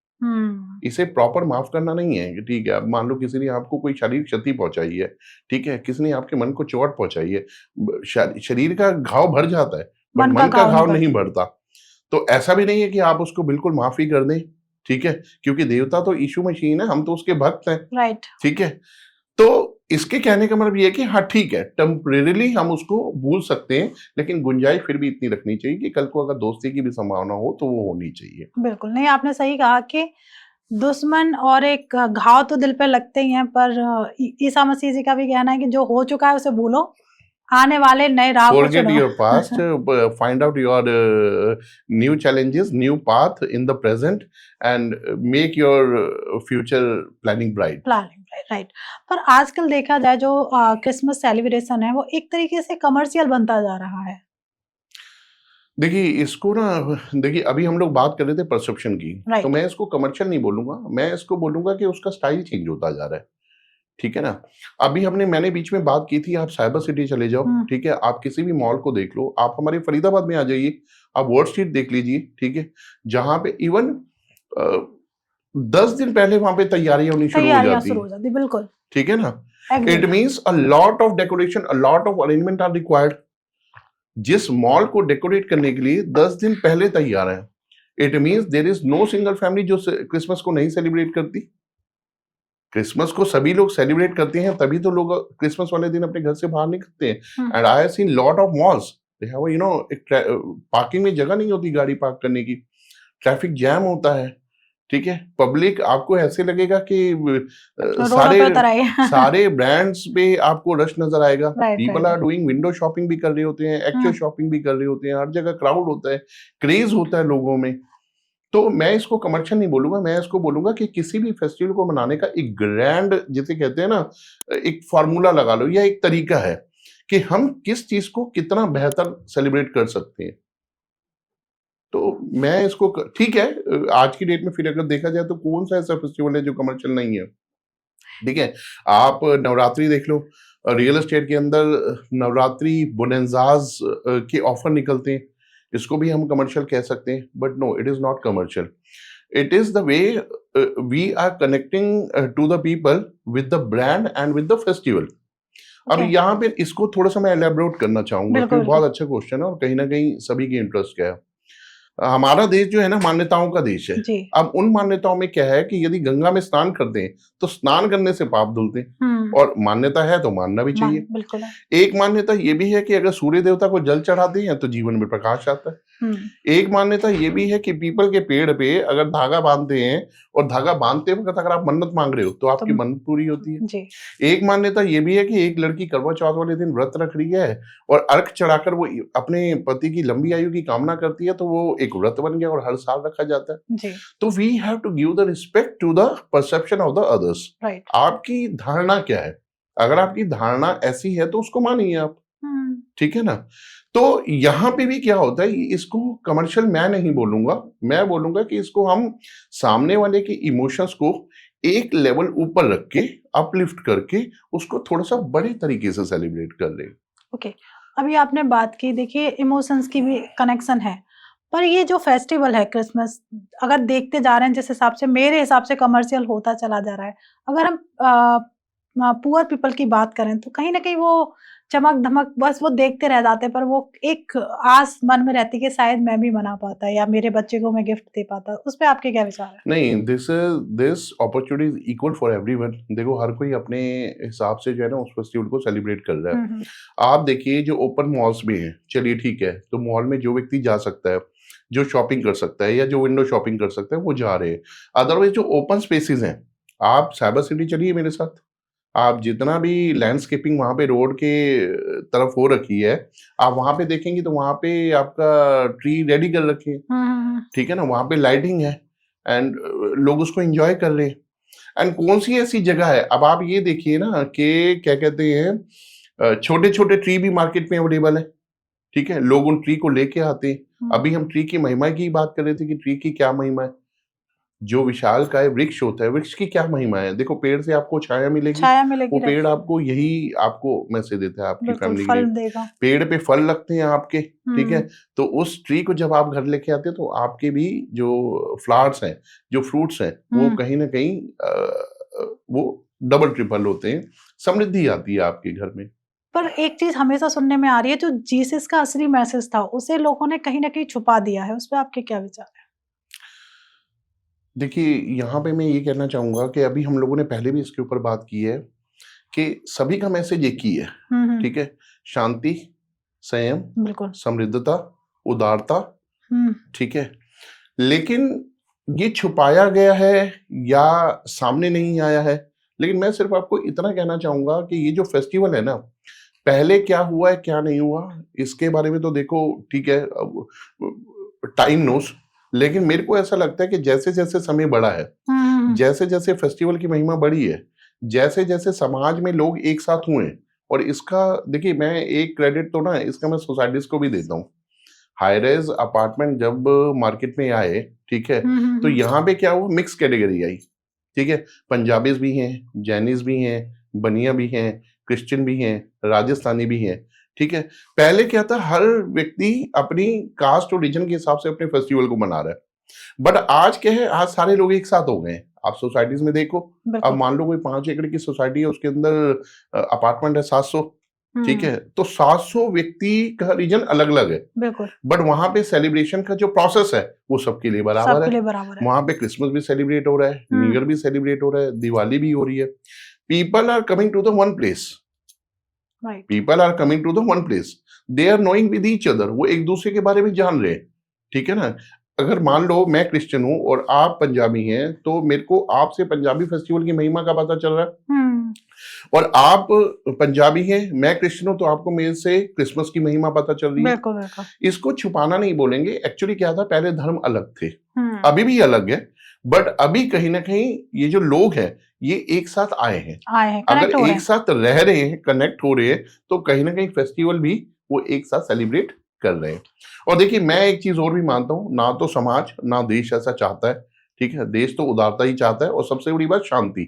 इसे प्रॉपर माफ करना नहीं है, ठीक है। अब मान लो किसी ने आपको कोई शारीरिक क्षति पहुंचाई है, ठीक है, किसी ने आपके मन को चोट पहुंचाई है, शरीर का घाव भर जाता है बट मन का घाव नहीं भरता। तो ऐसा भी नहीं है कि आप उसको बिल्कुल माफी कर दें, ठीक है, क्योंकि देवता तो यीशु मसीह है, हम तो उसके भक्त हैं, राइट, ठीक है। तो इसके कहने का मतलब ये है कि हाँ ठीक है, टेम्परेरीली हम उसको भूल सकते हैं, लेकिन गुंजाइश फिर भी इतनी रखनी चाहिए कि कल को अगर दोस्ती की भी संभावना हो तो वो होनी चाहिए। बिल्कुल नहीं, आपने सही कहा कि दुश्मन और एक घाव तो दिल पे लगते ही हैं, पर ईसा मसीह जी का भी कहना है कि जो हो चुका है उसे भूलो, आने वाले नए राह को Forget चुनो। your past, find out your new challenges, new path in the present, and make your future planning bright. Right. पर आजकल देखा जाए जो क्रिसमस सेलिब्रेशन है वो एक तरीके से कमर्शियल बनता जा रहा है। देखिए इसको ना, देखिए अभी हम लोग बात कर रहे थे परसेप्शन की, Right. तो मैं इसको कमर्शियल नहीं बोलूंगा, मैं इसको बोलूंगा कि उसका स्टाइल चेंज होता जा रहा है, ठीक है ना। अभी मैंने बीच में बात की थी, आप साइबर सिटी चले जाओ, ठीक है, आप किसी भी मॉल को देख लो, आप हमारे फरीदाबाद में आ जाइए, आप वर्ड स्ट्रीट देख लीजिए, ठीक है, जहां पे इवन 10 दिन पहले वहां पे तैयारियां होनी शुरू हो जाती, बिल्कुल, ठीक है ना। It means a lot of decoration, a lot of arrangement are required. जिस मॉल को डेकोरेट करने के लिए 10 दिन पहले तैयार है, it means there is no single family जो क्रिसमस को नहीं सेलिब्रेट करती। क्रिसमस को सभी लोग सेलिब्रेट करते हैं, तभी तो लोग क्रिसमस वाले दिन अपने घर से बाहर निकलते हैं। And I have seen lot of malls, they have you know, parking में जगह नहीं होती गाड़ी पार्क करने की, ट्रैफिक जैम होता है, ठीक है। पब्लिक, आपको ऐसे लगेगा कि सारे ब्रांड्स पे आपको रश नजर आएगा। People are doing window shopping भी कर रहे होते हैं, एक्चुअल शॉपिंग भी कर रहे होते हैं, हर जगह क्राउड होता है, क्रेज होता है लोगों में। तो मैं इसको कमर्शियल नहीं बोलूंगा, मैं इसको बोलूंगा कि किसी भी फेस्टिवल को मनाने का एक ग्रैंड, जिसे कहते हैं ना, एक फॉर्मूला लगा लो या एक तरीका है कि हम किस चीज को कितना बेहतर सेलिब्रेट कर सकते हैं। तो मैं इसको, ठीक है, आज की डेट में फिर अगर देखा जाए तो कौन सा ऐसा फेस्टिवल है जो कमर्शियल नहीं है, ठीक है। आप नवरात्रि देख लो, रियल एस्टेट के अंदर नवरात्रि बोनेंजाज के ऑफर निकलते हैं, इसको भी हम कमर्शियल कह सकते हैं, but no, it is not commercial. It is the way we are connecting to the people with the brand and with the festival. अब ओके, यहाँ पे इसको थोड़ा सा मैं एलेबोरेट करना चाहूंगा, बिल्कुल क्योंकि बिल्कुल बहुत अच्छा क्वेश्चन है और कहीं ना कहीं सभी की इंटरेस्ट क्या है. हमारा देश जो है ना, मान्यताओं का देश है. जी। अब उन मान्यताओं में क्या है कि यदि गंगा में स्नान करते हैं तो स्नान करने से पाप धुलते हैं, हम्म, और मान्यता है तो मानना भी चाहिए. बिल्कुल है। एक मान्यता ये भी है कि अगर सूर्य देवता को जल चढ़ाते हैं तो जीवन में प्रकाश आता है. हम्म, एक मान्यता ये भी है कि पीपल के पेड़ पे अगर धागा बांधते हैं और धागा बांधते वक्त अगर आप मन्नत मांग रहे हो तो आपकी तो मन्नत पूरी होती है. जी, एक मान्यता ये भी है कि एक लड़की करवा चौथ वाले दिन व्रत रख रही है और अर्घ चढ़ाकर वो अपने पति की लंबी आयु की कामना करती है, तो वो एक व्रत बन गया और हर साल रखा जाता है. जी, तो we have to give the respect to the perception of the others. Right. आपकी धारणा क्या है? अगर आपकी धारणा ऐसी है तो उसको मानिए आप. हम्म, ठीक है ना. तो यहाँ पे भी क्या होता है, इसको कमर्शियल मैं नहीं बोलूंगा, मैं बोलूंगा कि इसको हम सामने वाले के इमोशंस को एक लेवल ऊपर रख के, अपलिफ्ट करके उसको थोड़ा सा बड़े तरीके से सेलिब्रेट कर ले. ओके। अभी आपने बात की, देखिए इमोशंस की भी कनेक्शन है, पर ये जो फेस्टिवल है क्रिसमस, अगर देखते जा रहे हैं जिस हिसाब से, मेरे हिसाब से कमर्शियल होता चला जा रहा है। अगर हम पुअर पीपल की बात करें तो कहीं ना कहीं वो चमक धमक बस वो देखते रह जाते हैं, पर वो एक आस मन में रहती है कि शायद मैं भी मना पाता या मेरे बच्चे को मैं गिफ्ट दे पाता. उस पे आपके क्या विचार है? नहीं, this opportunity is equal for everyone. देखो, हर कोई अपने हिसाब से जो है ना उस फेस्टिवल को सेलिब्रेट कर रहा है. हम्म, आप देखिए, जो ओपन मॉल्स में है, चलिए ठीक है, तो मॉल में जो व्यक्ति जा सकता है, जो शॉपिंग कर सकता है या जो विंडो शॉपिंग कर सकता है, वो जा रहे हैं. अदरवाइज जो ओपन स्पेसेस हैं, आप साइबर सिटी चलिए मेरे साथ, आप जितना भी लैंडस्केपिंग वहां पे रोड के तरफ हो रखी है, आप वहां पे देखेंगे तो वहां पे आपका ट्री रेडी कर रखे हैं. ठीक है ना, वहां पे लाइटिंग है एंड लोग उसको एंजॉय कर रहे हैं. एंड कौन सी ऐसी जगह है, अब आप ये देखिए ना कि क्या कहते हैं, छोटे छोटे ट्री भी मार्केट में अवेलेबल है. ठीक है, लोग उन ट्री को लेके आते हैं. हम्म, अभी हम ट्री की महिमा की बात कर रहे थे कि ट्री की क्या महिमा है. जो विशालकाय वृक्ष होता है, वृक्ष की क्या महिमा है? देखो, पेड़ से आपको छाया मिलेगी, छाया मिलेगी, वो राइट, पेड़ आपको यही आपको मैसेज देता है आपकी बिल्कुल फैमिली के फल लिए. देगा। पेड़ पे फल लगते हैं आपके. ठीक है, हम्म, तो उस ट्री को जब आप घर लेके आते हैं तो आपके भी जो फ्लावर्स हैं, जो फ्रूट्स हैं, वो हम्म, कहीं ना कहीं वो डबल ट्रिपल होते हैं. समृद्धि आती है आपके घर में. पर एक चीज हमेशा सुनने में आ रही है, जो जीसस का असली मैसेज था उसे लोगों ने कहीं ना कहीं छुपा दिया है. उस पे आपके क्या विचार है? देखिए, यहाँ पे मैं ये कहना चाहूंगा कि अभी हम लोगों ने पहले भी इसके ऊपर बात की है कि सभी का मैसेज एक ही है. हम्म, ठीक है, शांति, संयम, बिल्कुल. समृद्धता, उदारता. हम्म, ठीक है, लेकिन ये छुपाया गया है या सामने नहीं आया है. लेकिन मैं सिर्फ आपको इतना कहना चाहूंगा कि ये जो फेस्टिवल है ना, पहले क्या हुआ है क्या नहीं हुआ इसके बारे में तो देखो, ठीक है, टाइम नोस. लेकिन मेरे को ऐसा लगता है कि जैसे जैसे समय बढ़ा है, हम्म, जैसे जैसे फेस्टिवल की महिमा बढ़ी है, जैसे जैसे समाज में लोग एक साथ हुए हैं, और इसका देखिए, मैं एक क्रेडिट तो ना इसका मैं सोसाइटीज को भी देता हूँ. हाई रेज अपार्टमेंट जब मार्केट में आए, ठीक है, तो यहाँ पे क्या हुआ, मिक्स कैटेगरी आई. ठीक है, पंजाबीज भी हैं, जैनिस भी हैं, बनिया भी हैं, क्रिश्चियन भी हैं, राजस्थानी भी हैं. ठीक है, पहले क्या था, हर व्यक्ति अपनी कास्ट और रीजन के हिसाब से अपने फेस्टिवल को मना रहा है. बट आज क्या है, आज सारे लोग एक साथ हो गए हैं. आप सोसाइटीज में देखो, अब बिल्कुल. मान लो कोई 5 एकड़ की सोसाइटी है, उसके अंदर अपार्टमेंट है 700. ठीक है, तो 700 व्यक्ति का रीजन अलग अलग है, बिल्कुल, बट वहां पे सेलिब्रेशन का जो प्रोसेस है वो सबके लिए बराबर सबके है. लिए बराबर है. वहां पे क्रिसमस भी सेलिब्रेट हो रहा है, न्यू ईयर भी सेलिब्रेट हो रहा है, दिवाली भी हो रही है. People are coming to the one place. Right. People are coming to the one place. They are knowing with each other. वो एक दूसरे के बारे में जान रहे हैं. ठीक है ना, अगर मान लो मैं क्रिश्चियन हूं और आप पंजाबी हैं, तो मेरे को आपसे पंजाबी फेस्टिवल की महिमा का पता चल रहा है. और आप पंजाबी हैं, मैं क्रिश्चियन हूं, तो आपको मेरे से क्रिसमस की महिमा पता चल रही है. बिल्कुल, बिल्कुल. इसको छुपाना नहीं बोलेंगे. एक्चुअली क्या था, पहले धर्म अलग थे, हम्म, अभी भी अलग है, बट अभी कहीं ना कहीं ये जो लोग हैं ये एक साथ आए हैं. आए हैं, अगर कनेक्ट हो रहे एक हैं. साथ रह रहे हैं, कनेक्ट हो रहे हैं, तो कहीं ना कहीं फेस्टिवल भी वो एक साथ सेलिब्रेट कर रहे हैं. और देखिए, मैं एक चीज और भी मानता हूं, ना तो समाज ना देश ऐसा चाहता है. ठीक है, देश तो उदारता ही चाहता है, और सबसे बड़ी बात शांति,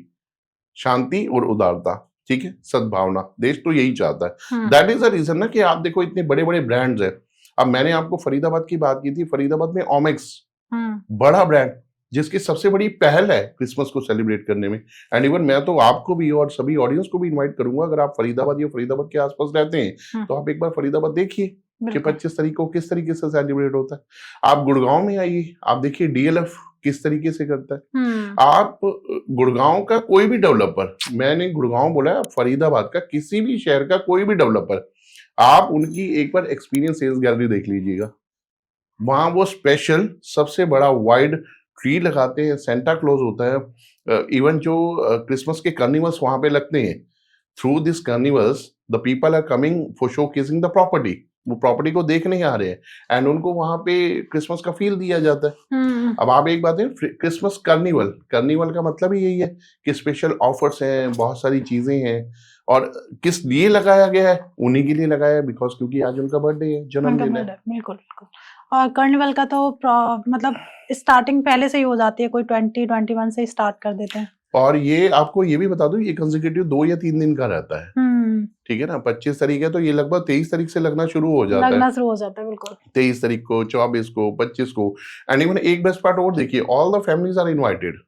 शांति और उदारता. ठीक है, सद्भावना, देश तो यही चाहता है. दैट इज द रीजन ना कि आप देखो, इतने बड़े बड़े ब्रांड्स हैं. अब मैंने आपको फरीदाबाद की बात की थी, फरीदाबाद में ओमेक्स हम्म। बड़ा ब्रांड जिसकी सबसे बड़ी पहल है क्रिसमस को सेलिब्रेट करने में। एंड इवन मैं तो आपको भी और सभी ऑडियंस को भी इनवाइट करूंगा, अगर आप फरीदाबाद या फरीदाबाद के आसपास रहते हैं तो आप एक बार फरीदाबाद देखिए कि बिल्कुल। 25 तारीख को किस तरीके से सेलिब्रेट होता है। आप गुड़गांव में आइए, आप देखिए डीएलएफ किस तरीके से करता है। आप गुड़गांव का कोई भी डेवलपर, मैंने गुड़गांव बोला है, फरीदाबाद का किसी भी शहर का कोई भी डेवलपर, आप उनकी एक बार एक्सपीरियंस सेल्स गैलरी देख लीजिएगा। वहां वो स्पेशल सबसे बड़ा वाइड ट्री लगाते हैं, सेंटा क्लॉज होता है। इवन जो क्रिसमस के कार्निवल्स वहां पे लगते हैं, through this carnivals the people are coming for showcasing the property. वो प्रॉपर्टी को देखने आ रहे हैं एंड उनको वहां पे क्रिसमस का फील दिया जाता है। अब आप एक बात है, क्रिसमस कार्निवल, कार्निवल का मतलब ही यही है कि स्पेशल ऑफर्स हैं, बहुत सारी चीजें हैं। और किस लिए लगाया गया है? उन्हीं के लिए लगाया है, बिकॉज क्योंकि आज उनका बर्थडे है, जन्मदिन है। बिल्कुल बिल्कुल। और कार्निवल का तो मतलब स्टार्टिंग पहले से ही हो जाती है, कोई 20-21 से स्टार्ट कर देते हैं। और ये आपको ये भी बता दूं, ये कंसेक्यूटिव 2 या 3 दिन का रहता है। ठीक है ना, 25 तारीख है तो ये लगभग 23 तारीख से लगना शुरू हो जाता है। बिल्कुल। 23 तारीख को, 24 को, 25 को। एंड इवन एक बेस्ट पार्ट और देखिए, all the families are invited.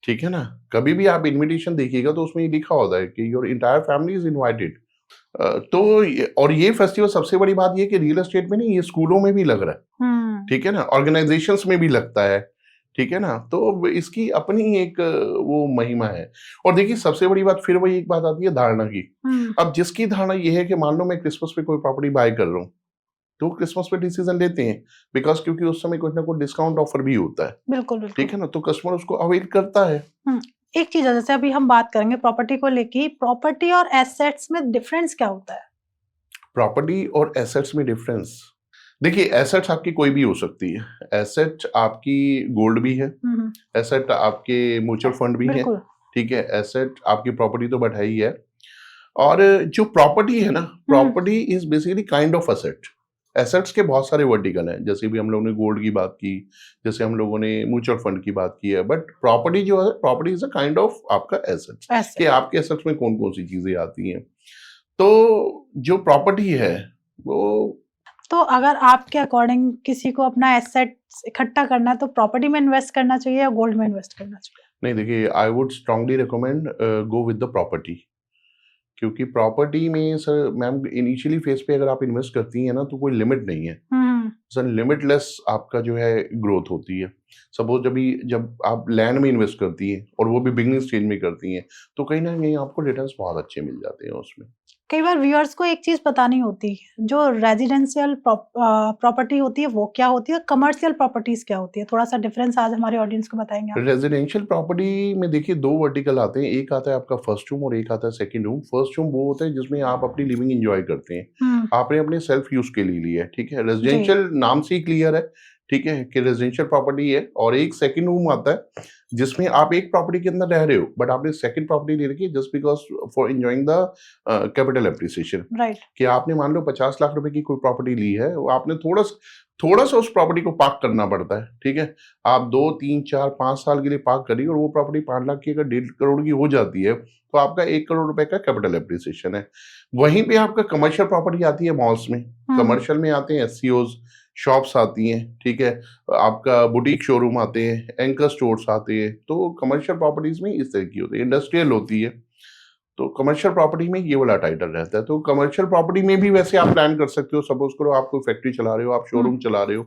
ठीक है ना, कभी भी आप इनविटेशन देखिएगा तो उसमें ये लिखा होता है कि your entire family is invited. तो और ये फेस्टिवल सबसे बड़ी बात ये कि रियल एस्टेट में नहीं, ये स्कूलों में भी लग रहा है। ठीक है ना, ऑर्गेनाइजेशंस में भी लगता है। ठीक है ना, तो इसकी अपनी एक वो महिमा है। और देखिए सबसे बड़ी बात फिर वही एक बात आती है धारणा की। अब जिसकी धारणा ये है कि मान लो मैं क्रिसमस पे कोई प्रॉपर्टी बाय कर रहा हूँ, तो क्रिसमस पे डिसीजन लेते हैं, बिकॉज क्योंकि उस समय कुछ ना कुछ डिस्काउंट ऑफर भी होता है। बिल्कुल। ठीक है ना, तो कस्टमर उसको अवेल करता है। एक चीज है, जैसे अभी हम बात करेंगे प्रॉपर्टी को लेके, प्रॉपर्टी और एसेट्स में डिफरेंस क्या होता है? प्रॉपर्टी और एसेट्स में डिफरेंस, देखिए एसेट्स आपकी कोई भी हो सकती है। एसेट आपकी गोल्ड भी है, एसेट आपके म्यूचुअल फंड भी है। ठीक है, एसेट आपकी प्रॉपर्टी तो बढ़ाई है। और जो प्रॉपर्टी है ना, property is basically kind of asset. Assets के बहुत सारे वर्टिकल हैं, जैसे भी हम लोगों ने गोल्ड की बात की, जैसे हम लोगों ने म्यूचुअल फंड की बात की है, बट प्रॉपर्टी जो है, property is a kind of आपका एसेट्स, कि आपके एसेट्स में कौन कौन सी चीजें आती हैं। तो जो प्रॉपर्टी है वो, तो अगर आपके अकॉर्डिंग किसी को अपना एसेट इकट्ठा करना है तो प्रॉपर्टी में इन्वेस्ट करना चाहिए या गोल्ड में इन्वेस्ट करना चाहिए? नहीं, देखिए I would strongly recommend go with the property. क्योंकि प्रॉपर्टी में सर मैम इनिशियली फेज पे अगर आप इन्वेस्ट करती हैं ना, तो कोई लिमिट नहीं है सर, लिमिटलेस आपका जो है ग्रोथ होती है। सपोज जब आप लैंड में इन्वेस्ट करती हैं और वो भी बिगनिंग स्टेज में करती हैं, तो कहीं ना कहीं आपको रिटर्न्स बहुत अच्छे मिल जाते हैं उसमें। कई बार व्यूअर्स को एक चीज पता नहीं होती, जो रेजिडेंशियल प्रॉपर्टी होती है वो क्या होती है, कमर्शियल प्रॉपर्टीज क्या होती है, थोड़ा सा डिफरेंस आज हमारे ऑडियंस को बताएंगे आप? रेजिडेंशियल प्रॉपर्टी में देखिए 2 वर्टिकल आते हैं, एक आता है आपका फर्स्ट रूम और एक आता है सेकंड रूम। फर्स्ट रूम वो होता है जिसमें आप अपनी लिविंग एंजॉय करते हैं, आपने अपने सेल्फ यूज के लिए लिया है। ठीक है, रेजिडेंशियल नाम से ही क्लियर है, ठीक है, कि रेजिडेंशियल प्रॉपर्टी है। और एक सेकंड रूम आता है जिसमें आप एक प्रॉपर्टी के अंदर रह रहे हो, बट आपने सेकंड प्रॉपर्टी ले रखी है just because for enjoying the capital appreciation. Right. कि आपने मान लो 50 लाख रुपए की कोई प्रॉपर्टी ली है, वो आपने थोड़ा सा उस प्रॉपर्टी को पार्क करना पड़ता है। ठीक है, आप 2, 3, 4, 5 साल के लिए पार्क करिए और वो प्रॉपर्टी 5 लाख की अगर 1.5 करोड़ की हो जाती है, तो आपका 1 करोड़ रुपए का कैपिटल एप्रिसिएशन है। वहीं पे आपका कमर्शियल प्रॉपर्टी आती है मॉल्स में, कमर्शियल में आते हैं एससीओज, शॉप्स आती हैं। ठीक है, आपका बुटीक शोरूम आते हैं, एंकर स्टोर्स आते हैं। तो कमर्शियल प्रॉपर्टीज में इस तरह की होती है, इंडस्ट्रियल होती है। तो कमर्शियल प्रॉपर्टी में ये वाला टाइटल रहता है। तो कमर्शियल प्रॉपर्टी में भी वैसे आप प्लान कर सकते हो। सपोज करो आप कोई फैक्ट्री चला रहे हो, आप शोरूम चला रहे हो,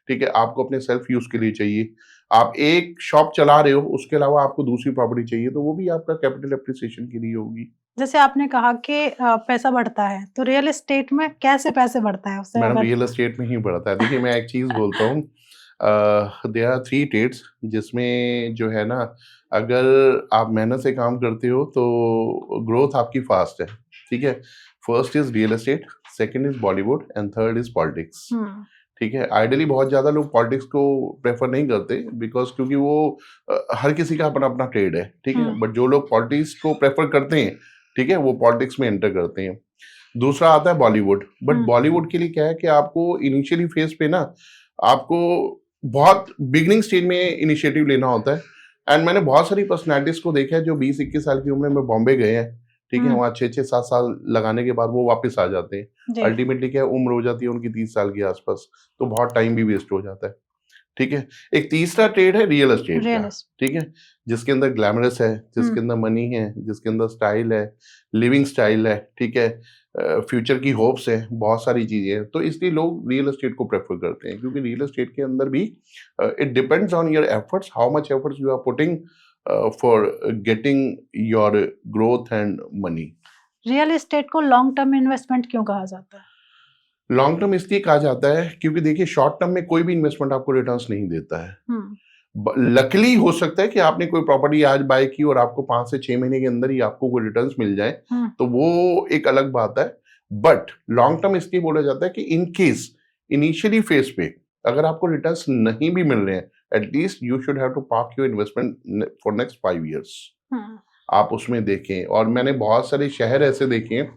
ठीक है, आपको अपने सेल्फ यूज के लिए चाहिए, आप एक शॉप चला रहे हो, उसके अलावा आपको दूसरी प्रॉपर्टी चाहिए, तो वो भी आपका कैपिटल एप्रिसिएशन के लिए होगी। जैसे आपने कहा कि पैसा बढ़ता है, तो रियल एस्टेट में कैसे पैसे बढ़ता है उससे? मैडम रियल एस्टेट में ही बढ़ता है। देखिए मैं एक चीज बोलता हूँ, देयर आर 3 ट्रेड्स जिसमें जो है ना, अगर आप मेहनत से काम करते हो तो ग्रोथ आपकी फास्ट है। ठीक है, first is real estate, second is Bollywood and third is politics. ठीक है, आइडियली बहुत ज़्यादा लोग पॉलिटिक्स को प्रेफर नहीं करते, बिकॉज क्योंकि वो हर किसी का अपना अपना ट्रेड है। ठीक है, बट जो लोग पॉलिटिक्स को प्रेफर करते हैं, ठीक है, वो पॉलिटिक्स में एंटर करते हैं। दूसरा आता है बॉलीवुड, बट बॉलीवुड के लिए क्या है कि आपको इनिशियली फेज पे ना, आपको बहुत बिगनिंग स्टेज में इनिशिएटिव लेना होता है। एंड मैंने बहुत सारी पर्सनैलिटीज को देखा है जो 20-21 साल की उम्र में बॉम्बे गए हैं, ठीक है, वहाँ 6-6 7 साल लगाने के बाद वो वापस आ जाते हैं। जी अल्टीमेटली क्या है, उम्र हो जाती है उनकी 30 साल के आसपास, तो बहुत टाइम भी वेस्ट हो जाता है। ठीक है, एक तीसरा ट्रेड है रियल एस्टेट का। रियलिस्ट ठीक है, जिसके अंदर ग्लैमरस है, जिसके अंदर मनी है, जिसके अंदर स्टाइल है, लिविंग स्टाइल है, ठीक है, फ्यूचर की होप्स है, बहुत सारी चीजें हैं, तो इसलिए लोग रियल एस्टेट को प्रेफर करते हैं, क्योंकि रियल एस्टेट के अंदर भी it depends on your efforts, how much efforts you are putting for getting your growth and money. Real estate को लॉन्ग टर्म इन्वेस्टमेंट क्यों कहा जाता है? लॉन्ग टर्म इसलिए कहा जाता है क्योंकि देखिए, शॉर्ट टर्म में कोई भी इन्वेस्टमेंट आपको रिटर्न्स नहीं देता है। लकली हो सकता है कि आपने कोई प्रॉपर्टी आज बाय की और आपको 5 से 6 महीने के अंदर ही आपको कोई रिटर्न्स मिल जाए, तो वो एक अलग बात है। बट लॉन्ग टर्म इसलिए बोला जाता है कि इन केस इनिशियली फेज पे अगर आपको रिटर्न्स नहीं भी मिल रहे हैं, at least you should have to park your investment for next 5 years। आप उसमें देखें, और मैंने बहुत सारे शहर ऐसे देखे हैं,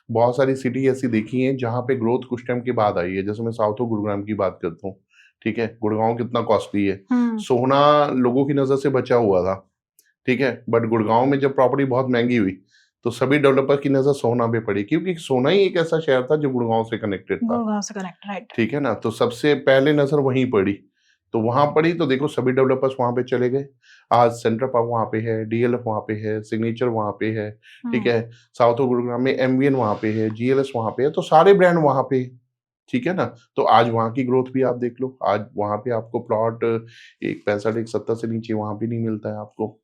बहुत सारी सिटी ऐसी देखी हैं जहां पे ग्रोथ कुछ टाइम के बाद आई है। जैसे मैं साउथ ऑफ गुरुग्राम की बात करता हूँ, ठीक है, गुड़गांव कितना कॉस्टली है, सोना लोगों की नजर से बचा हुआ था, ठीक है, बट गुड़गांव में जब प्रॉपर्टी बहुत महंगी हुई तो सभी डेवलपर की नजर सोना पे पड़ी, क्योंकि सोना ही एक ऐसा शहर था जो गुड़गांव से कनेक्टेड था, गुड़गांव से कनेक्ट, राइट। ठीक है ना, तो सबसे पहले नजर वहीं पड़ी, तो वहां पड़ी तो देखो सभी डेवलपर्स वहां पे चले गए। आज सेंटर पब वहां पे है, डीएलएफ वहां पे है, सिग्नेचर वहां पे है, ठीक है, साउथ ऑफ गुरुग्राम में एमवीएन वहां पे है, जीएलएस वहां पे है, तो सारे ब्रांड वहां पे, ठीक है ना। तो आज वहां की ग्रोथ भी आप देख लो, आज वहां पे आपको प्लॉट 1 65 1 70 से नीचे वहां भी नहीं मिलता है आपको।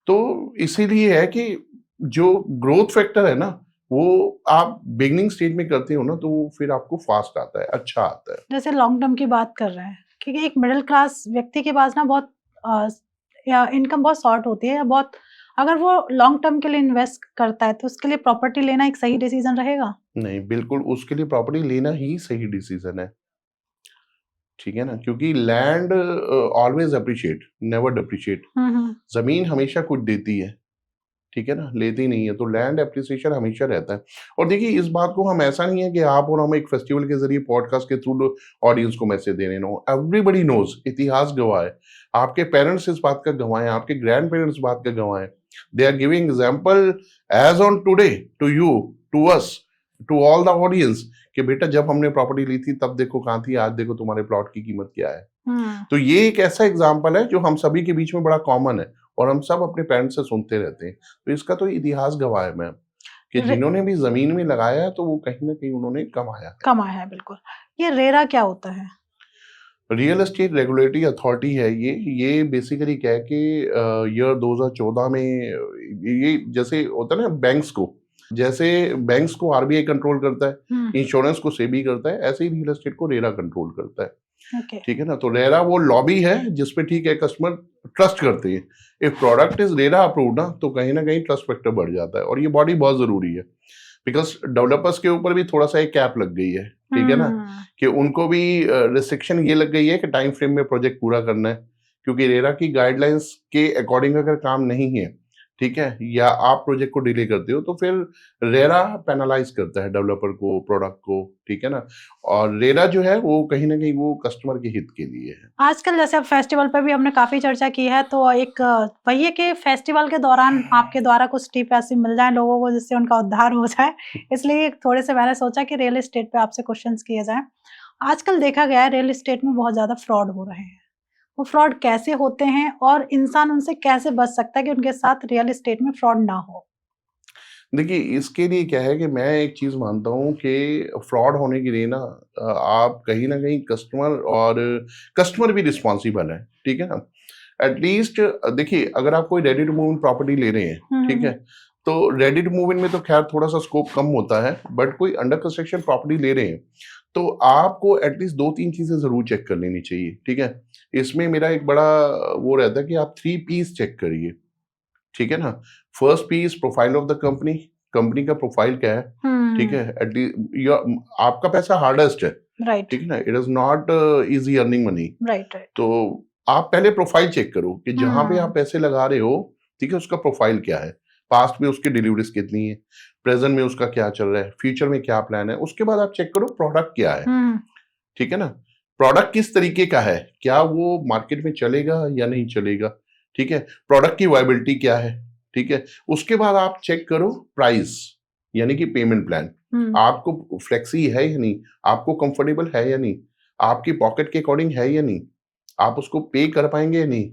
तो इसीलिए है कि जो ग्रोथ फैक्टर है ना, वो आप बिगनिंग स्टेज में करते हो ना, तो वो फिर आपको फास्ट आता है, अच्छा आता है। जैसे लॉन्ग टर्म की बात कर रहे हैं, क्योंकि एक मिडिल क्लास व्यक्ति के पास ना बहुत या इनकम बहुत शॉर्ट होती है, या बहुत, अगर वो लॉन्ग टर्म के लिए इन्वेस्ट करता है तो उसके लिए प्रॉपर्टी लेना एक सही डिसीजन रहेगा? नहीं, बिल्कुल उसके लिए प्रॉपर्टी लेना ही सही डिसीजन है, ठीक है ना, क्योंकि land always appreciate, never depreciate. जमीन हमेशा कुछ देती है, ठीक है ना, लेती नहीं है, तो लैंड एप्रिसिएशन हमेशा रहता है। और देखिए, इस बात को हम, ऐसा नहीं है कि आप और हम एक फेस्टिवल के जरिए पॉडकास्ट के थ्रू ऑडियंस को मैसेज दे रहे हैं। एवरीबडी नोज, इतिहास गवाह है, आपके पेरेंट्स इस बात का गवाह हैं, आपके ग्रैंड पेरेंट्स इस बात का गवाह हैं। They are giving example as on today, to you, to us, to all the audience, कि बेटा जब हमने प्रॉपर्टी ली थी तब देखो कहाँ थी, आज देखो तुम्हारे प्लॉट की कीमत क्या है। तो ये एक ऐसा एग्जाम्पल है जो हम सभी के बीच में बड़ा कॉमन है, और हम सब अपने पेरेंट्स से सुनते रहते हैं। तो इसका तो इतिहास गवाह है मैम, कि जिन्होंने भी जमीन में लगाया है तो वो कहीं ना कहीं उन्होंने कमाया है। बिल्कुल। ये रेरा क्या होता है? रियल एस्टेट रेगुलेटरी अथॉरिटी है ये बेसिकली क्या है कि ईयर 2014 में, ये जैसे होता है ना बैंक्स को, जैसे बैंक्स को आरबीआई कंट्रोल करता है, इंश्योरेंस को सेबी करता है, ऐसे ही रियल एस्टेट को रेरा कंट्रोल करता है। ठीक है ना, तो रेरा वो लॉबी है जिसपे, ठीक है, कस्टमर ट्रस्ट करते हैं। If product is RERA approved ना, तो कहीं ना कहीं ट्रस्ट फैक्टर बढ़ जाता है, और ये बॉडी बहुत जरूरी है, बिकॉज डेवलपर्स के ऊपर भी थोड़ा सा एक कैप लग गई है, ठीक है ना, कि उनको भी रिस्ट्रिक्शन ये लग गई है कि टाइम फ्रेम में प्रोजेक्ट पूरा करना है, क्योंकि रेरा की गाइडलाइंस के अकॉर्डिंग अगर काम नहीं है, ठीक है, या आप प्रोजेक्ट को डिले करते हो, तो फिर रेरा पेनलाइज करता है डेवलपर को, प्रोडक्ट को, ठीक है ना। और रेरा जो है वो कहीं ना कहीं वो कस्टमर के हित के लिए है। आजकल जैसे अब फेस्टिवल पे भी हमने काफी चर्चा की है, तो एक भैया के फेस्टिवल के दौरान आपके द्वारा कुछ टिप ऐसी मिल जाए लोगों को जिससे उनका उद्धार हो जाए, इसलिए थोड़े से मैंने सोचा कि रियल एस्टेट पे आपसे क्वेश्चंस किए जाएं। आजकल देखा गया है रियल एस्टेट में बहुत ज्यादा फ्रॉड हो रहे हैं, वो फ्रॉड कैसे होते हैं और इंसान उनसे कैसे बच सकता है कि उनके साथ रियल एस्टेट में फ्रॉड ना हो? देखिए, इसके लिए क्या है कि मैं एक चीज मानता हूँ कि फ्रॉड होने के लिए ना, आप कहीं ना कहीं कस्टमर भी रिस्पॉन्सिबल है, ठीक है ना। एटलीस्ट देखिए, अगर आप कोई ready to move in property ले रहे हैं, ठीक है, तो रेडी टू मूव इन में तो खैर थोड़ा सा स्कोप कम होता है, बट कोई अंडर कंस्ट्रक्शन प्रॉपर्टी ले रहे हैं तो आपको एटलीस्ट 2-3 चीजें जरूर चेक कर लेनी चाहिए, ठीक है। इसमें मेरा एक बड़ा वो रहता है कि आप 3 P's चेक करिए, ठीक है ना। First P is profile of the company, company का प्रोफाइल क्या है, ठीक है, एटलीस्ट आपका पैसा हार्डेस्ट है, राइट, ठीक है ना, it is not easy earning money, right, तो आप पहले प्रोफाइल चेक करो कि जहां पे आप पैसे लगा रहे हो, ठीक है, उसका प्रोफाइल क्या है, पास्ट में उसकी डिलीवरीज कितनी है, प्रेजेंट में उसका क्या चल रहा है, फ्यूचर में क्या प्लान है। उसके बाद आप चेक करो प्रोडक्ट क्या है, ठीक है ना, प्रोडक्ट किस तरीके का है, क्या वो मार्केट में चलेगा या नहीं चलेगा, ठीक है, प्रोडक्ट की वायबिलिटी क्या है, ठीक है। उसके बाद आप चेक करो प्राइस, यानी कि पेमेंट प्लान आपको फ्लेक्सी है या नहीं, आपको कंफर्टेबल है या नहीं, आपकी पॉकेट के अकॉर्डिंग है या नहीं, आप उसको पे कर पाएंगे या नहीं।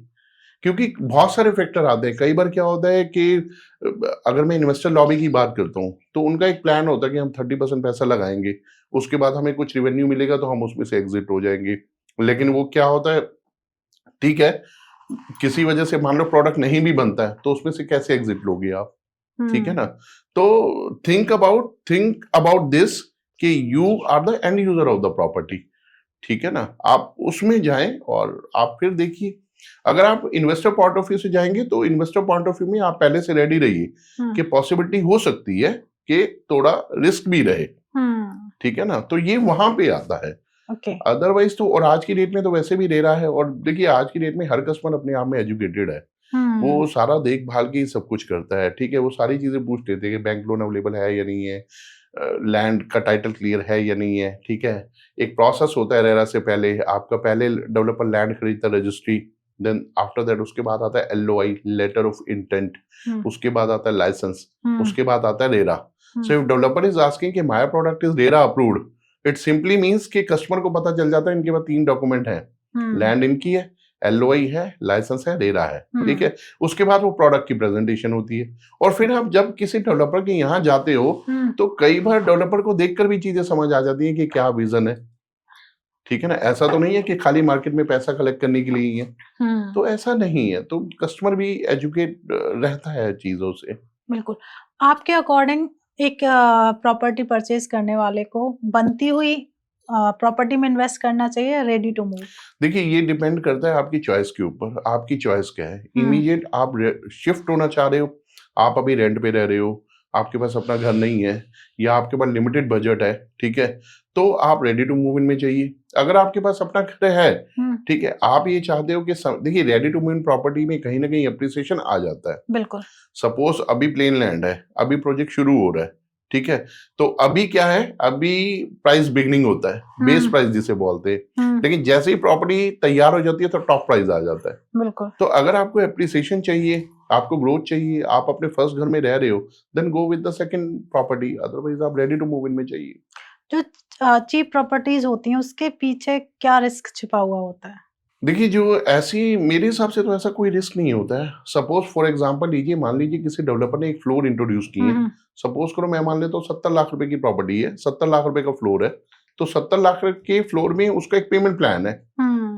क्योंकि बहुत सारे फैक्टर आते हैं। कई बार क्या होता है कि अगर मैं इन्वेस्टर लॉबी की बात करता हूँ तो उनका एक प्लान होता है कि हम 30% पैसा लगाएंगे, उसके बाद हमें कुछ रिवेन्यू मिलेगा तो हम उसमें से एग्जिट हो जाएंगे। लेकिन वो क्या होता है, ठीक है, किसी वजह से मान लो प्रोडक्ट नहीं भी बनता है तो उसमें से कैसे एग्जिट लोगे आप, ठीक है ना। तो थिंक अबाउट दिस कि you are the end user of the property, ठीक है ना। आप उसमें जाएं और आप फिर देखिए। अगर आप इन्वेस्टर पॉइंट ऑफ व्यू से जाएंगे तो इन्वेस्टर पॉइंट ऑफ व्यू में आप पहले से रेडी रहिए कि पॉसिबिलिटी हो सकती है कि थोड़ा रिस्क भी रहे, ठीक है ना। तो ये वहां पे आता है। अदरवाइज तो, और आज की डेट में तो वैसे भी दे रहा है। और देखिए आज की डेट में हर कस्टमर अपने आप में एजुकेटेड है, वो सारा देखभाल के सब कुछ करता है, ठीक है। वो सारी चीजें पूछ लेते हैं कि बैंक लोन अवेलेबल है या नहीं है, लैंड का टाइटल क्लियर है या नहीं है, ठीक है। एक प्रोसेस होता है रेरा से पहले, आपका पहले डेवलपर लैंड खरीदता है, रजिस्ट्री, देन आफ्टर दैट उसके बाद आता है LOI, लेटर ऑफ इंटेंट, उसके बाद आता है लाइसेंस, उसके बाद आता है RERA. So if developer is asking कि my product is RERA approved, it simply means कि कस्टमर को पता चल जाता है इनके पास 3 डॉक्यूमेंट हैं, लैंड इनकी है, LOI है, लाइसेंस है, रेरा है, ठीक है। उसके बाद वो प्रोडक्ट की प्रेजेंटेशन होती है। और फिर आप जब किसी डेवलपर के यहाँ जाते हो तो कई बार डेवलपर को देखकर भी चीजें समझ आ जाती है कि क्या विजन है, ठीक है ना। ऐसा तो नहीं है कि खाली मार्केट में पैसा कलेक्ट करने के लिए ही है, तो ऐसा नहीं है। तो कस्टमर भी एजुकेट रहता है चीजों से। बिल्कुल। आपके अकॉर्डिंग एक प्रॉपर्टी परचेज करने वाले को बनती हुई प्रॉपर्टी में इन्वेस्ट करना चाहिए, रेडी टू मूव? देखिए ये डिपेंड करता है आपकी चॉइस के ऊपर, आपकी चॉइस क्या है। इमीडिएट आप शिफ्ट होना चाह रहे हो, आप अभी रेंट पे रह रहे हो, आपके पास अपना घर नहीं है, या आपके पास लिमिटेड बजट है, ठीक है, तो आप रेडी टू मूव इन में चाहिए। अगर आपके पास अपना घर है, ठीक है, आप ये चाहते हो कि देखिए ready to move in property में कहीं ना कहीं अप्रिसिएशन आ जाता है। बिल्कुल। सपोज अभी प्लेन लैंड है, अभी प्रोजेक्ट शुरू हो रहा है, ठीक है, तो अभी क्या है, अभी प्राइस बिगनिंग होता है, बेस प्राइस जिसे बोलते हैं। लेकिन जैसे ही प्रॉपर्टी तैयार हो जाती है तो टॉप प्राइस आ जाता है। बिल्कुल। तो अगर आपको एप्रिसिएशन चाहिए, आपको ग्रोथ चाहिए, आप अपने फर्स्ट घर में रह रहे हो, then go with the second property, otherwise आप रेडी टू मूव इन में चाहिए। जो चीप प्रॉपर्टीज होती हैं उसके पीछे क्या रिस्क छिपा हुआ होता है? देखिए जो ऐसी, मेरे हिसाब से तो ऐसा कोई रिस्क नहीं होता है। सपोज फॉर एग्जांपल लीजिए, मान लीजिए किसी डेवलपर ने एक फ्लोर इंट्रोड्यूस की है, सपोज करो मैं मान लेता हूँ 70 लाख रुपए की प्रॉपर्टी है, 70 लाख रुपए का फ्लोर है, तो 70 लाख के फ्लोर में उसका एक पेमेंट प्लान है,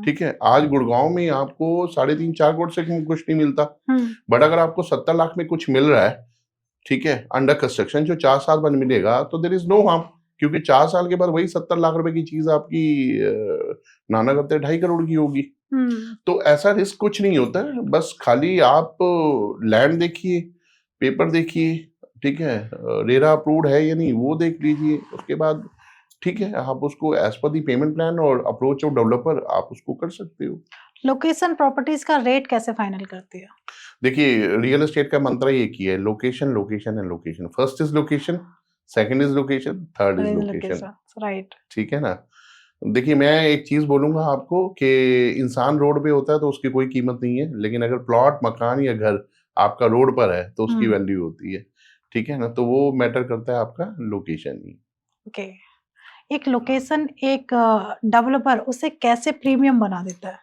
ठीक है। आज गुड़गांव में आपको 3.5-4 करोड़ से कुछ नहीं मिलता, बट अगर आपको 70 लाख में कुछ मिल रहा है, ठीक है, अंडर कंस्ट्रक्शन, जो 4 साल बाद मिलेगा, तो देयर इज नो हार्म, क्योंकि 4 साल के बाद वही 70 लाख रुपए की चीज आपकी नाना करते 2.5 करोड़ की होगी। तो ऐसा रिस्क कुछ नहीं होता है, बस खाली आप लैंड देखिए, पेपर देखिए, ठीक है, रेरा अप्रूव्ड है या नहीं वो देख लीजिए, उसके बाद ठीक है आप उसको एज पर दी पेमेंट प्लान और अप्रोच ऑफ डेवलपर आप उसको कर सकते हो। लोकेशन प्रॉपर्टीज का रेट कैसे फाइनल करती है? देखिए रियल एस्टेट का मंत्र एक ही है, location location and location. First is location, second is location, third is location, right, ठीक है ना। देखिए मैं एक चीज बोलूंगा आपको कि इंसान रोड पे होता है तो उसकी कोई कीमत नहीं है, लेकिन अगर प्लॉट, मकान या घर आपका रोड पर है तो उसकी वैल्यू होती है, ठीक है ना। तो वो मैटर करता है आपका लोकेशन ही। ओके। एक लोकेशन एक डेवलपर उसे कैसे प्रीमियम बना देता है?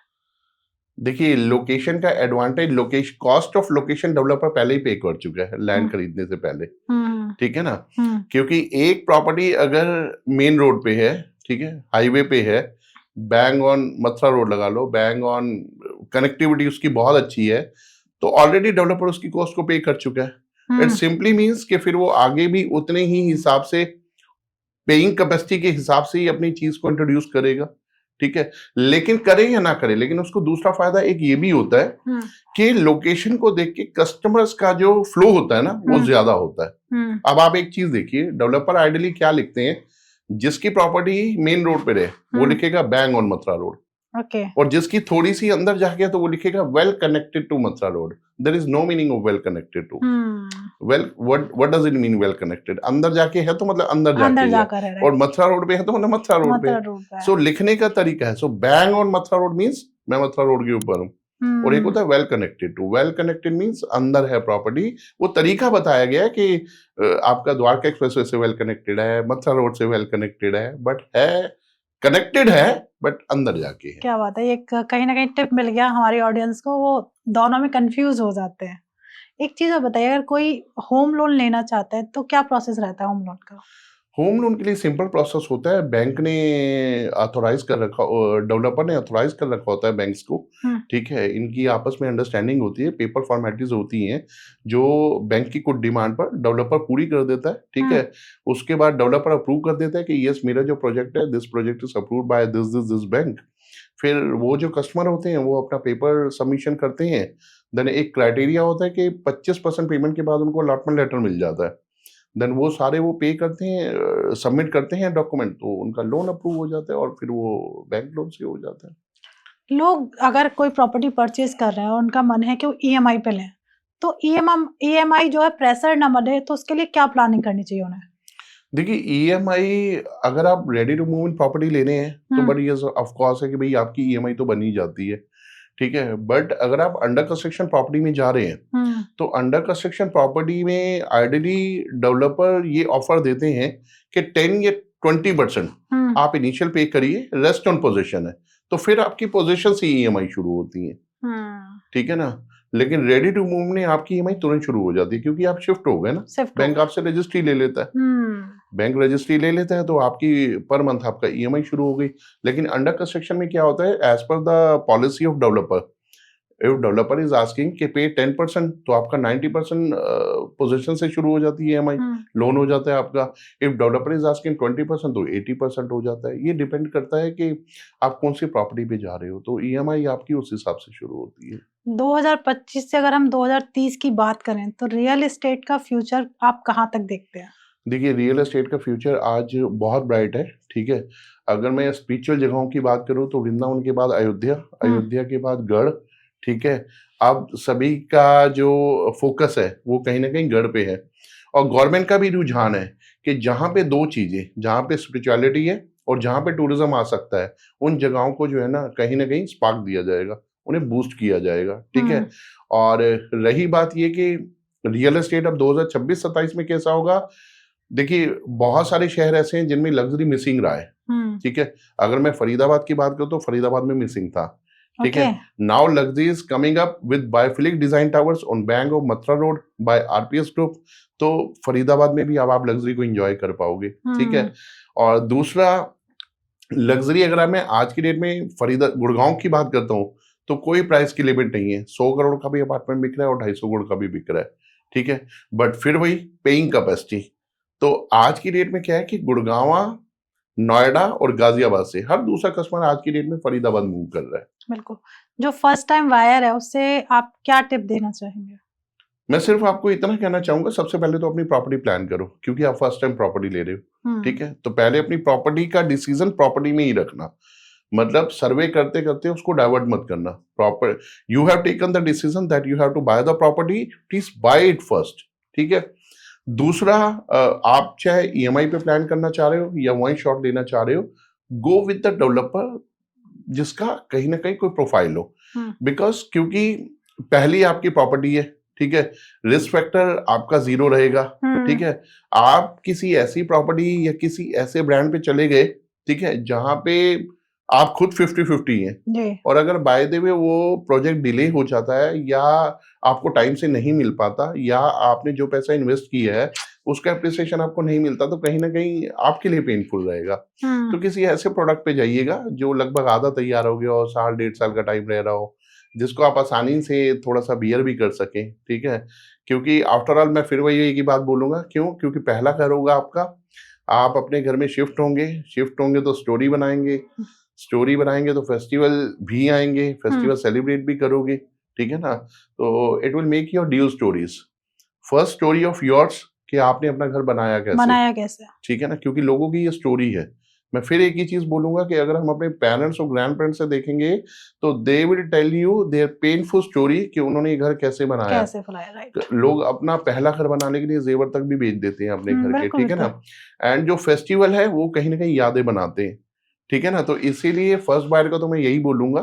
देखिए लोकेशन का advantage, location, cost of location developer पहले ही पे कर चुका है लैंड खरीदने से पहले, ठीक है ना। क्योंकि एक प्रॉपर्टी अगर मेन रोड पे है, ठीक है, हाईवे पे है, बैंग ऑन मथुरा रोड लगा लो, बैंग ऑन कनेक्टिविटी उसकी बहुत अच्छी है, तो ऑलरेडी डेवलपर उसकी कॉस्ट को पे कर चुका है। इट सिंपली मींस कि फिर वो आगे भी उतने ही हिसाब से, पेइंग कैपेसिटी के हिसाब से ही अपनी चीज को इंट्रोड्यूस करेगा, ठीक है। लेकिन करे या ना करे, लेकिन उसको दूसरा फायदा एक ये भी होता है कि लोकेशन को देख के कस्टमर्स का जो फ्लो होता है ना वो ज्यादा होता है। अब आप एक चीज देखिए, डेवलपर आइडियली क्या लिखते हैं, जिसकी प्रॉपर्टी मेन रोड पे रहे वो लिखेगा bang on Mathura road, okay, और जिसकी थोड़ी सी अंदर जाके तो वो लिखेगा well connected to Mathura road. There is no meaning of well connected to. Well what does it mean well connected? अंदर जाके है तो मतलब अंदर जाके है, और मथुरा रोड पे है तो मतलब मथुरा रोड पे। सो लिखने का तरीका है। So bang on Mathura road means मैं मथुरा रोड के ऊपर हूँ, और एक होता है well connected to. Well connected means अंदर है प्रॉपर्टी, वो तरीका बताया गया है कि आपका द्वारका एक्सप्रेसवे से वेल कनेक्टेड है, मथुरा रोड से वेल कनेक्टेड है, बट है कनेक्टेड है बट अंदर जाके है। क्या बात है, ये कहीं ना कहीं टिप मिल गया हमारी ऑडियंस को, वो दोनों में कंफ्यूज हो जाते हैं। एक चीज और बताइए, अगर कोई होम लोन लेना चाहता है तो क्या प्रोसेस रहता है होम लोन का? होम लोन के लिए सिंपल प्रोसेस होता है, बैंक ने ऑथोराइज कर रखा, डेवलपर ने ऑथोराइज कर रखा होता है बैंक्स को, ठीक है। इनकी आपस में अंडरस्टैंडिंग होती है, पेपर फॉर्मेलिटीज होती हैं जो बैंक की कुछ डिमांड पर डेवलपर पूरी कर देता है, ठीक है। उसके बाद डेवलपर अप्रूव कर देता है कि यस मेरा जो प्रोजेक्ट है, this project is approved by this this this bank. फिर वो जो कस्टमर होते हैं वो अपना पेपर सबमिशन करते हैं। देन एक क्राइटेरिया होता है कि 25% पेमेंट के बाद उनको अलॉटमेंट लेटर मिल जाता है। देन वो सारे वो पे करते हैं, सबमिट करते हैं डॉक्यूमेंट, तो उनका लोन अप्रूव हो जाता है और फिर वो बैंक लोन से हो जाता है। लोग अगर कोई प्रॉपर्टी परचेज कर रहे हैं और उनका मन है कि वो ईएमआई पे लें, तो ईएमआई जो है प्रेशर न बने, तो उसके लिए क्या प्लानिंग करनी चाहिए उन्हें? देखिए ईएमआई अगर आप ready to move in property लेने हैं तो बट ये ऑफ कोर्स है कि भाई आपकी ईएमआई तो बनी जाती है, ठीक है। बट अगर आप अंडर कंस्ट्रक्शन प्रॉपर्टी में जा रहे हैं तो अंडर कंस्ट्रक्शन प्रॉपर्टी में आइडियली डेवलपर ये ऑफर देते हैं कि 10 या 20% आप इनिशियल पे करिए, रेस्ट ऑन पोजीशन है, तो फिर आपकी पोजीशन से ईएमआई शुरू होती है, ठीक है ना। लेकिन रेडी टू मूव में आपकी ईएमआई तुरंत शुरू हो जाती है क्योंकि आप शिफ्ट हो गए ना, बैंक आपसे रजिस्ट्री ले लेता है, बैंक रजिस्ट्री ले लेता है तो आपकी पर मंथ आपका ईएमआई शुरू हो गई। लेकिन अंडर कंस्ट्रक्शन में क्या होता है, एज पर the policy of developer, if developer is asking कि पे 10% तो आपका 90% पोजीशन से शुरू हो जाती है ईएमआई, लोन हो जाता है आपका। इफ डेवलपर इज आस्किंग 20% तो 80% हो जाता है। ये डिपेंड करता है कि आप कौन सी प्रॉपर्टी पे जा रहे हो, तो ईएमआई आपकी उस हिसाब से शुरू होती है। 2025 से अगर हम 2030 की बात करें तो रियल एस्टेट का फ्यूचर आप कहाँ तक देखते हैं? देखिए रियल एस्टेट का फ्यूचर आज बहुत ब्राइट है, ठीक है। अगर मैं स्पिरिचुअल जगहों की बात करूं तो वृंदावन के बाद अयोध्या, अयोध्या के बाद गढ़, ठीक है। अब सभी का जो फोकस है वो कहीं ना कहीं गढ़ पे है, और गवर्नमेंट का भी रुझान है कि जहाँ पे दो चीजें, जहाँ पे स्पिरिचुअलिटी है और जहाँ पे टूरिज्म आ सकता है, उन जगहों को जो है ना कहीं स्पार्क दिया जाएगा, उन्हें बूस्ट किया जाएगा, ठीक है। और रही बात ये कि रियल एस्टेट अब 2026-27 में कैसा होगा, देखिए बहुत सारे शहर ऐसे हैं जिनमें लग्जरी मिसिंग रहा है, ठीक है। अगर मैं फरीदाबाद की बात करूं तो फरीदाबाद में मिसिंग था, ठीक है। Now luxury is coming up with biophilic design towers on bank of Mathura road by RPS group, तो फरीदाबाद में भी अब आप लग्जरी को एंजॉय कर पाओगे, ठीक है। और दूसरा लग्जरी अगर मैं आज की डेट में गुड़गांव की बात करता हूँ तो कोई प्राइस की लिमिट नहीं है, 100 करोड़ का भी अपार्टमेंट बिक रहा है और 250 करोड़ का भी बिक रहा है, ठीक है। बट फिर वही पेइंग कैपेसिटी, तो आज की डेट में क्या है कि गुड़गांव, नोएडा और गाजियाबाद से हर दूसरा कस्टमर आज की डेट में फरीदाबाद मूव कर रहा है। बिल्कुल। जो फर्स्ट टाइम वायर है उससे आप क्या टिप देना चाहेंगे? मैं सिर्फ आपको इतना कहना चाहूंगा, सबसे पहले तो अपनी प्रॉपर्टी प्लान करो, क्योंकि आप फर्स्ट टाइम प्रॉपर्टी ले रहे हो, ठीक है। तो पहले अपनी प्रॉपर्टी का डिसीजन प्रॉपर्टी में ही रखना, मतलब सर्वे करते करते उसको डाइवर्ट मत करना। Proper you have taken the decision that you have to buy the property, please buy it first, ठीक है। दूसरा, आप चाहे ईएमआई पे प्लान करना चाह रहे हो या वन शॉट लेना चाह रहे हो, गो विद द डेवलपर जिसका कहीं ना कहीं कोई प्रोफाइल हो, बिकॉज क्योंकि पहली आपकी प्रॉपर्टी है, ठीक है। रिस्क फैक्टर आपका 0 रहेगा, ठीक है। आप किसी ऐसी प्रॉपर्टी या किसी ऐसे ब्रांड पे चले गए, ठीक है, जहां पे आप खुद 50-50 हैं, और अगर बाय द वे वो प्रोजेक्ट डिले हो जाता है या आपको टाइम से नहीं मिल पाता या आपने जो पैसा इन्वेस्ट किया है उसका एप्रिसिएशन आपको नहीं मिलता, तो कहीं ना कहीं आपके लिए पेनफुल रहेगा। तो किसी ऐसे प्रोडक्ट पे जाइएगा जो लगभग आधा तैयार हो गया और 1.5 साल का टाइम रह रहा हो, जिसको आप आसानी से थोड़ा सा बियर भी कर सकें, ठीक है। क्योंकि आफ्टर ऑल मैं फिर वही एक ही बात बोलूंगा, क्यों, क्योंकि पहला घर होगा आपका, आप अपने घर में शिफ्ट होंगे तो स्टोरी बनाएंगे तो फेस्टिवल भी आएंगे, फेस्टिवल सेलिब्रेट भी करोगे, ठीक है ना। तो it will make your due stories, first story of yours कि आपने अपना घर बनाया कैसे, ठीक है ना, क्योंकि लोगों की ये स्टोरी है। मैं फिर एक ही चीज बोलूंगा कि अगर हम अपने पेरेंट्स और ग्रैंड पेरेंट्स से देखेंगे तो they will tell you their painful story कि उन्होंने ये घर कैसे बनाया, राइट। लोग अपना पहला घर बनाने के लिए जेवर तक भी बेच देते हैं अपने घर के, ठीक है ना। एंड जो फेस्टिवल है वो कहीं ना कहीं यादें बनाते हैं, ठीक है ना। तो इसीलिए फर्स्ट बायर का तो मैं यही बोलूंगा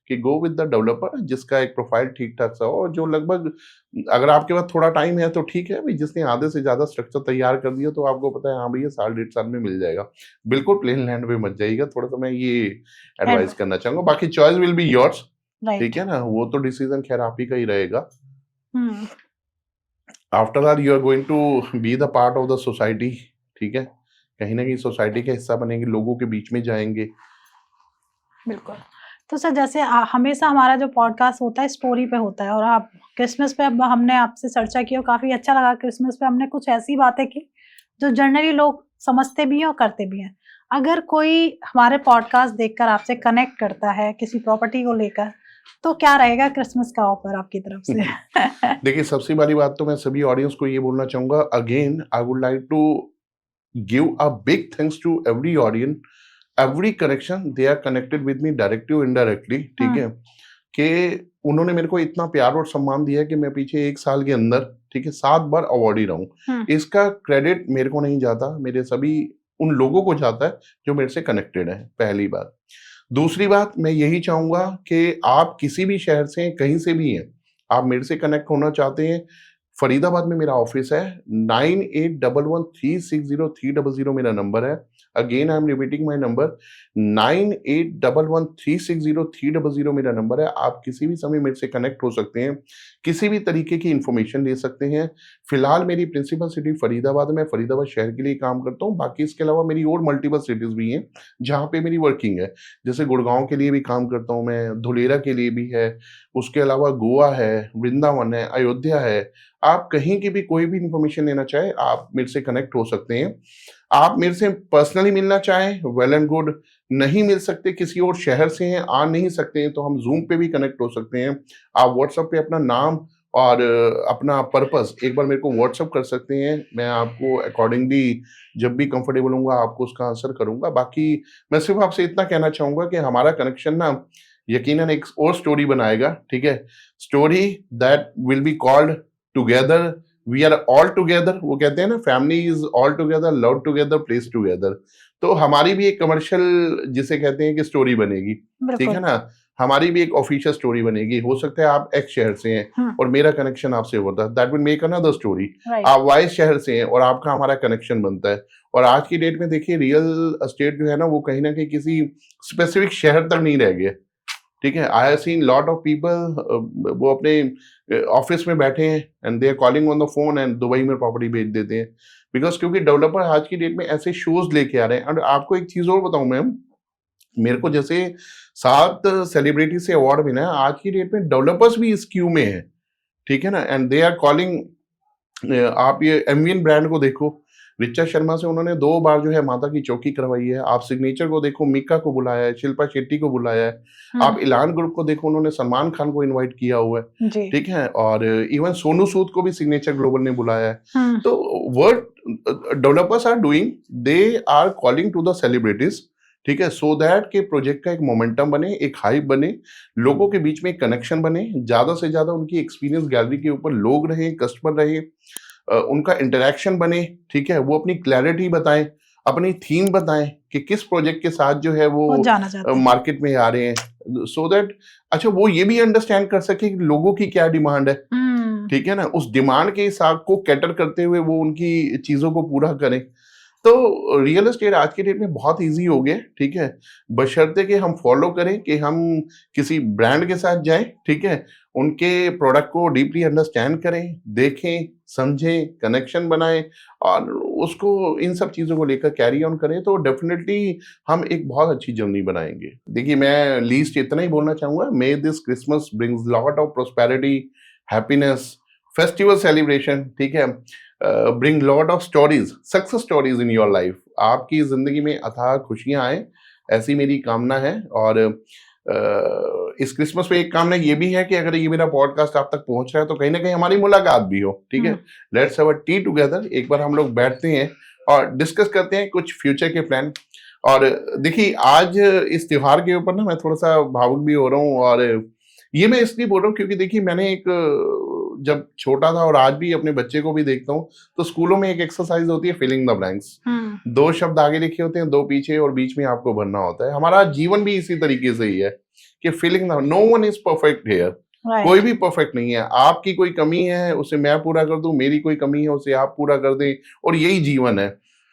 कि गो विद द डेवलपर जिसका एक प्रोफाइल ठीक ठाक सा हो, और जो लगभग, अगर आपके पास थोड़ा टाइम है तो ठीक है भाई, जिसने आधे से ज्यादा स्ट्रक्चर तैयार कर दिया तो आपको पता है हाँ भैया 1.5 साल में मिल जाएगा। बिल्कुल प्लेन लैंड पे मत जाइएगा, थोड़ा सा मैं ये एडवाइस करना चाहूंगा। बाकी चॉइस विल बी योर्स, ठीक राइट। है ना, वो तो डिसीजन खैर आप ही का ही रहेगा। Hmm. After that you are going to be the part of the society, ठीक है, कहीं ना कहीं सोसाइटी का हिस्सा बनेंगे, लोगों के बीच में जाएंगे। बिल्कुल। तो सर जैसे हमेशा हमारा जो पॉडकास्ट होता है स्टोरी पे होता है, और आप क्रिसमस पे अब हमने आपसे चर्चा की और काफी अच्छा लगा। क्रिसमस पे हमने कुछ ऐसी बातें की जो जनरली लोग समझते भी हैं और करते भी हैं। अगर कोई हमारे पॉडकास्ट देखकर आपसे कनेक्ट करता है किसी प्रॉपर्टी को लेकर, तो क्या रहेगा क्रिसमस का ऑफर आपकी तरफ से? देखिए, सबसे बड़ी बात तो मैं सभी ऑडियंस को ये बोलना चाहूंगा, again I would like to give a big thanks to every audience, every connection, they are connected with me directly और इनडायरेक्टली, ठीक है, कि उन्होंने मेरे को इतना प्यार और सम्मान दिया है कि मैं पीछे 1 साल के अंदर, ठीक है, 7 बार अवार्डी रहा हूँ। इसका क्रेडिट मेरे को नहीं जाता, मेरे सभी उन लोगों को जाता है जो मेरे से कनेक्टेड है, पहली बात। दूसरी बात, मैं यही चाहूंगा कि आप किसी भी शहर से कहीं से भी हैं, आप मेरे से कनेक्ट होना चाहते हैं, फरीदाबाद में मेरा ऑफिस है, 9811360300 मेरा नंबर है। Again I am repeating my number, 9811360300 मेरा नंबर है। आप किसी भी समय मेरे से कनेक्ट हो सकते हैं, किसी भी तरीके की इंफॉर्मेशन ले सकते हैं। फिलहाल मेरी प्रिंसिपल सिटी फरीदाबाद में, फरीदाबाद शहर के लिए काम करता हूँ। बाकी इसके अलावा मेरी और मल्टीपल सिटीज भी हैं जहाँ पे मेरी वर्किंग है, जैसे गुड़गांव के लिए भी काम करता हूँ मैं, धुलेरा के लिए भी है, उसके अलावा गोवा है, वृंदावन है, अयोध्या है। आप कहीं की भी कोई भी इंफॉर्मेशन लेना चाहे, आप मेरे से कनेक्ट हो सकते हैं। आप मेरे से पर्सनली मिलना चाहें, वेल एंड गुड, नहीं मिल सकते, किसी और शहर से हैं, आ नहीं सकते हैं, तो हम जूम पे भी कनेक्ट हो सकते हैं। आप व्हाट्सएप पे अपना नाम और अपना पर्पस एक बार मेरे को व्हाट्सएप कर सकते हैं, मैं आपको अकॉर्डिंगली जब भी कंफर्टेबल होऊंगा आपको उसका आंसर करूंगा। बाकी मैं सिर्फ आपसे इतना कहना चाहूंगा कि हमारा कनेक्शन ना यकीनन एक और स्टोरी बनाएगा, ठीक है, story that will be called together, we are all together. वो कहते हैं ना, family is all together, love together, place together. तो हमारी भी एक कमर्शियल जिसे कहते हैं कि स्टोरी बनेगी, ठीक है ना, हमारी भी एक ऑफिशियल स्टोरी बनेगी। हो सकता है आप एक्स शहर से हैं और मेरा कनेक्शन आपसे होता है, that will make another story. आप वाई शहर से हैं और आपका हमारा कनेक्शन बनता है। और आज की डेट में देखिए, रियल एस्टेट जो है ना, वो कहीं ना कहीं किसी स्पेसिफिक शहर तक नहीं रह गया, ठीक है। I have seen lot of people, वो अपने ऑफिस में बैठे हैं and they are calling on the phone and Dubai में प्रॉपर्टी बेच देते हैं, बिकॉज क्योंकि डेवलपर आज की डेट में ऐसे शोज लेके आ रहे हैं। और आपको एक चीज और बताऊं मैम, मेरे को जैसे 7 सेलिब्रिटी से अवार्ड मिला है, आज की डेट में डेवलपर्स भी इस क्यू में है, ठीक है ना, एंड दे आर कॉलिंग। आप ये एमवीएन ब्रांड को देखो, रिचा शर्मा से उन्होंने 2 बार जो है माता की चौकी करवाई है। आप सिग्नेचर को देखो, मीका को बुलाया है, शिल्पा शेट्टी को बुलाया है। आप इलान ग्रुप को देखो, उन्होंने सलमान खान को इनवाइट किया हुआ है, ठीक है, और इवन सोनू सूद को भी सिग्नेचर ग्लोबल ने बुलाया है। तो word developers are doing, they are calling to the celebrities, ठीक है, सो दैट के प्रोजेक्ट का एक मोमेंटम बने, एक हाइप बने, लोगों के बीच में एक कनेक्शन बने, ज्यादा से ज्यादा उनकी एक्सपीरियंस गैलरी के ऊपर लोग रहे, कस्टमर रहे, उनका इंटरेक्शन बने, ठीक है, वो अपनी क्लैरिटी बताएं, अपनी थीम बताएं कि किस प्रोजेक्ट के साथ जो है वो मार्केट में आ रहे हैं, सो दैट अच्छा वो ये भी अंडरस्टैंड कर सके कि लोगों की क्या डिमांड है, ठीक है ना, उस डिमांड के हिसाब को कैटर करते हुए वो उनकी चीजों को पूरा करें। तो रियल एस्टेट आज के डेट में बहुत इजी हो गया, ठीक है, बशर्ते कि हम फॉलो करें कि हम किसी ब्रांड के साथ जाएं, ठीक है, उनके प्रोडक्ट को डीपली अंडरस्टैंड करें, देखें, समझें, कनेक्शन बनाएं और उसको इन सब चीज़ों को लेकर कैरी ऑन करें, तो डेफिनेटली हम एक बहुत अच्छी जर्नी बनाएंगे। देखिए, मैं लीस्ट इतना ही बोलना चाहूँगा, may this Christmas brings lot of prosperity, happiness, festival celebration, ठीक है, bring lot of stories, success stories in your life. आपकी जिंदगी में अथाह खुशियां आए, ऐसी मेरी कामना है। और इस क्रिसमस पे एक कामना ये भी है कि अगर ये मेरा पॉडकास्ट आप तक पहुंच रहा है तो कहीं ना कहीं हमारी मुलाकात भी हो, ठीक है, let's have a T together. एक बार हम लोग बैठते हैं और डिस्कस करते हैं कुछ फ्यूचर के प्लान। और देखिए, आज इस त्योहार के ऊपर ना मैं थोड़ा सा भावुक भी हो रहा हूँ, और ये मैं इसलिए बोल रहा हूँ क्योंकि देखिए, मैंने एक जब छोटा था और आज भी अपने बच्चे को भी देखता हूँ, तो स्कूलों में एक एक्सरसाइज होती है फिलिंग द ब्लैंक्स। 2 शब्द आगे लिखे होते हैं, 2 पीछे, और बीच में आपको भरना होता है। हमारा जीवन भी इसी तरीके से ही है, कि फीलिंग ना, no one is perfect here, right. कोई भी परफेक्ट नहीं है। आपकी कोई कमी है उसे मैं पूरा कर दूं, मेरी कोई कमी है उसे आप पूरा कर दें, और यही जीवन है।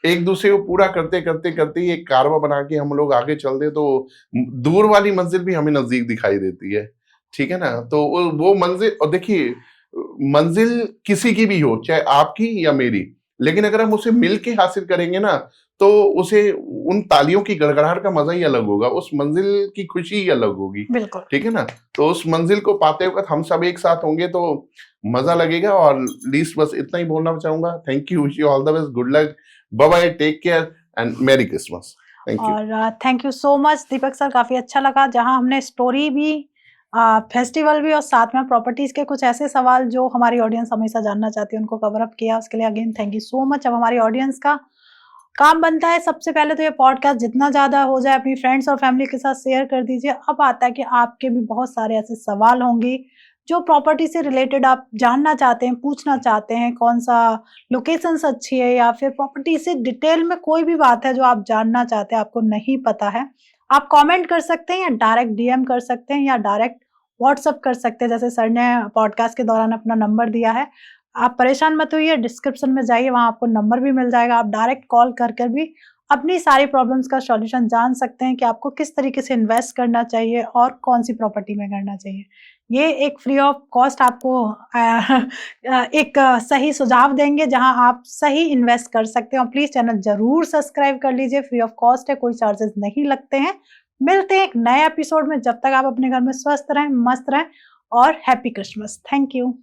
एक दूसरे को पूरा करते करते करते एक कारवा बना के हम लोग आगे चल दे तो दूर वाली मंजिल भी हमें नजदीक दिखाई देती है, ठीक है ना। तो वो मंजिल, और देखिए मंजिल किसी की भी हो, चाहे आपकी या मेरी, लेकिन अगर हम उसे मिल के हासिल करेंगे ना, तो उसे उन तालियों की गड़गड़ाहट का मजा ही अलग होगा, उस मंजिल की खुशी ही अलग होगी, बिल्कुल। ठीक है ना। तो उस मंजिल को पाते वक्त हम सब एक साथ होंगे तो मजा लगेगा। और लीस्ट बस इतना ही बोलना चाहूंगा, thank you, wish you all the best, good luck, bye bye, take care and merry Christmas. Thank you. और thank you so much Deepak sir, काफी अच्छा लगा जहां हमने स्टोरी भी, फेस्टिवल भी और साथ में प्रॉपर्टीज के कुछ ऐसे सवाल जो हमारी ऑडियंस हमेशा जानना चाहती है उनको कवर अप किया। उसके लिए again thank you so much. अब हमारी ऑडियंस का काम बनता है सबसे पहले तो ये पॉडकास्ट जितना ज्यादा हो जाए अपनी फ्रेंड्स और फैमिली के साथ शेयर कर दीजिए। अब आता है कि आपके भी बहुत सारे ऐसे सवाल होंगे जो प्रॉपर्टी से रिलेटेड आप जानना चाहते हैं, पूछना चाहते हैं, कौन सा लोकेशन अच्छी है, या फिर प्रॉपर्टी से डिटेल में कोई भी बात है जो आप जानना चाहते हैं, आपको नहीं पता है, आप कमेंट कर सकते हैं या डायरेक्ट डीएम कर सकते हैं या डायरेक्ट व्हाट्सअप कर सकते हैं, जैसे सर ने पॉडकास्ट के दौरान अपना नंबर दिया है। आप परेशान मत होइए, डिस्क्रिप्शन में जाइए, वहां आपको नंबर भी मिल जाएगा। आप डायरेक्ट कॉल कर कर भी अपनी सारी प्रॉब्लम्स का सॉल्यूशन जान सकते हैं कि आपको किस तरीके से इन्वेस्ट करना चाहिए और कौन सी प्रॉपर्टी में करना चाहिए। ये एक फ्री ऑफ कॉस्ट आपको एक सही सुझाव देंगे जहां आप सही इन्वेस्ट कर सकते हैं। और प्लीज चैनल जरूर सब्सक्राइब कर लीजिए, फ्री ऑफ कॉस्ट है, कोई चार्जेस नहीं लगते हैं। मिलते हैं एक नए एपिसोड में, जब तक आप अपने घर में स्वस्थ रहें, मस्त रहें और हैप्पी क्रिसमस। Thank you.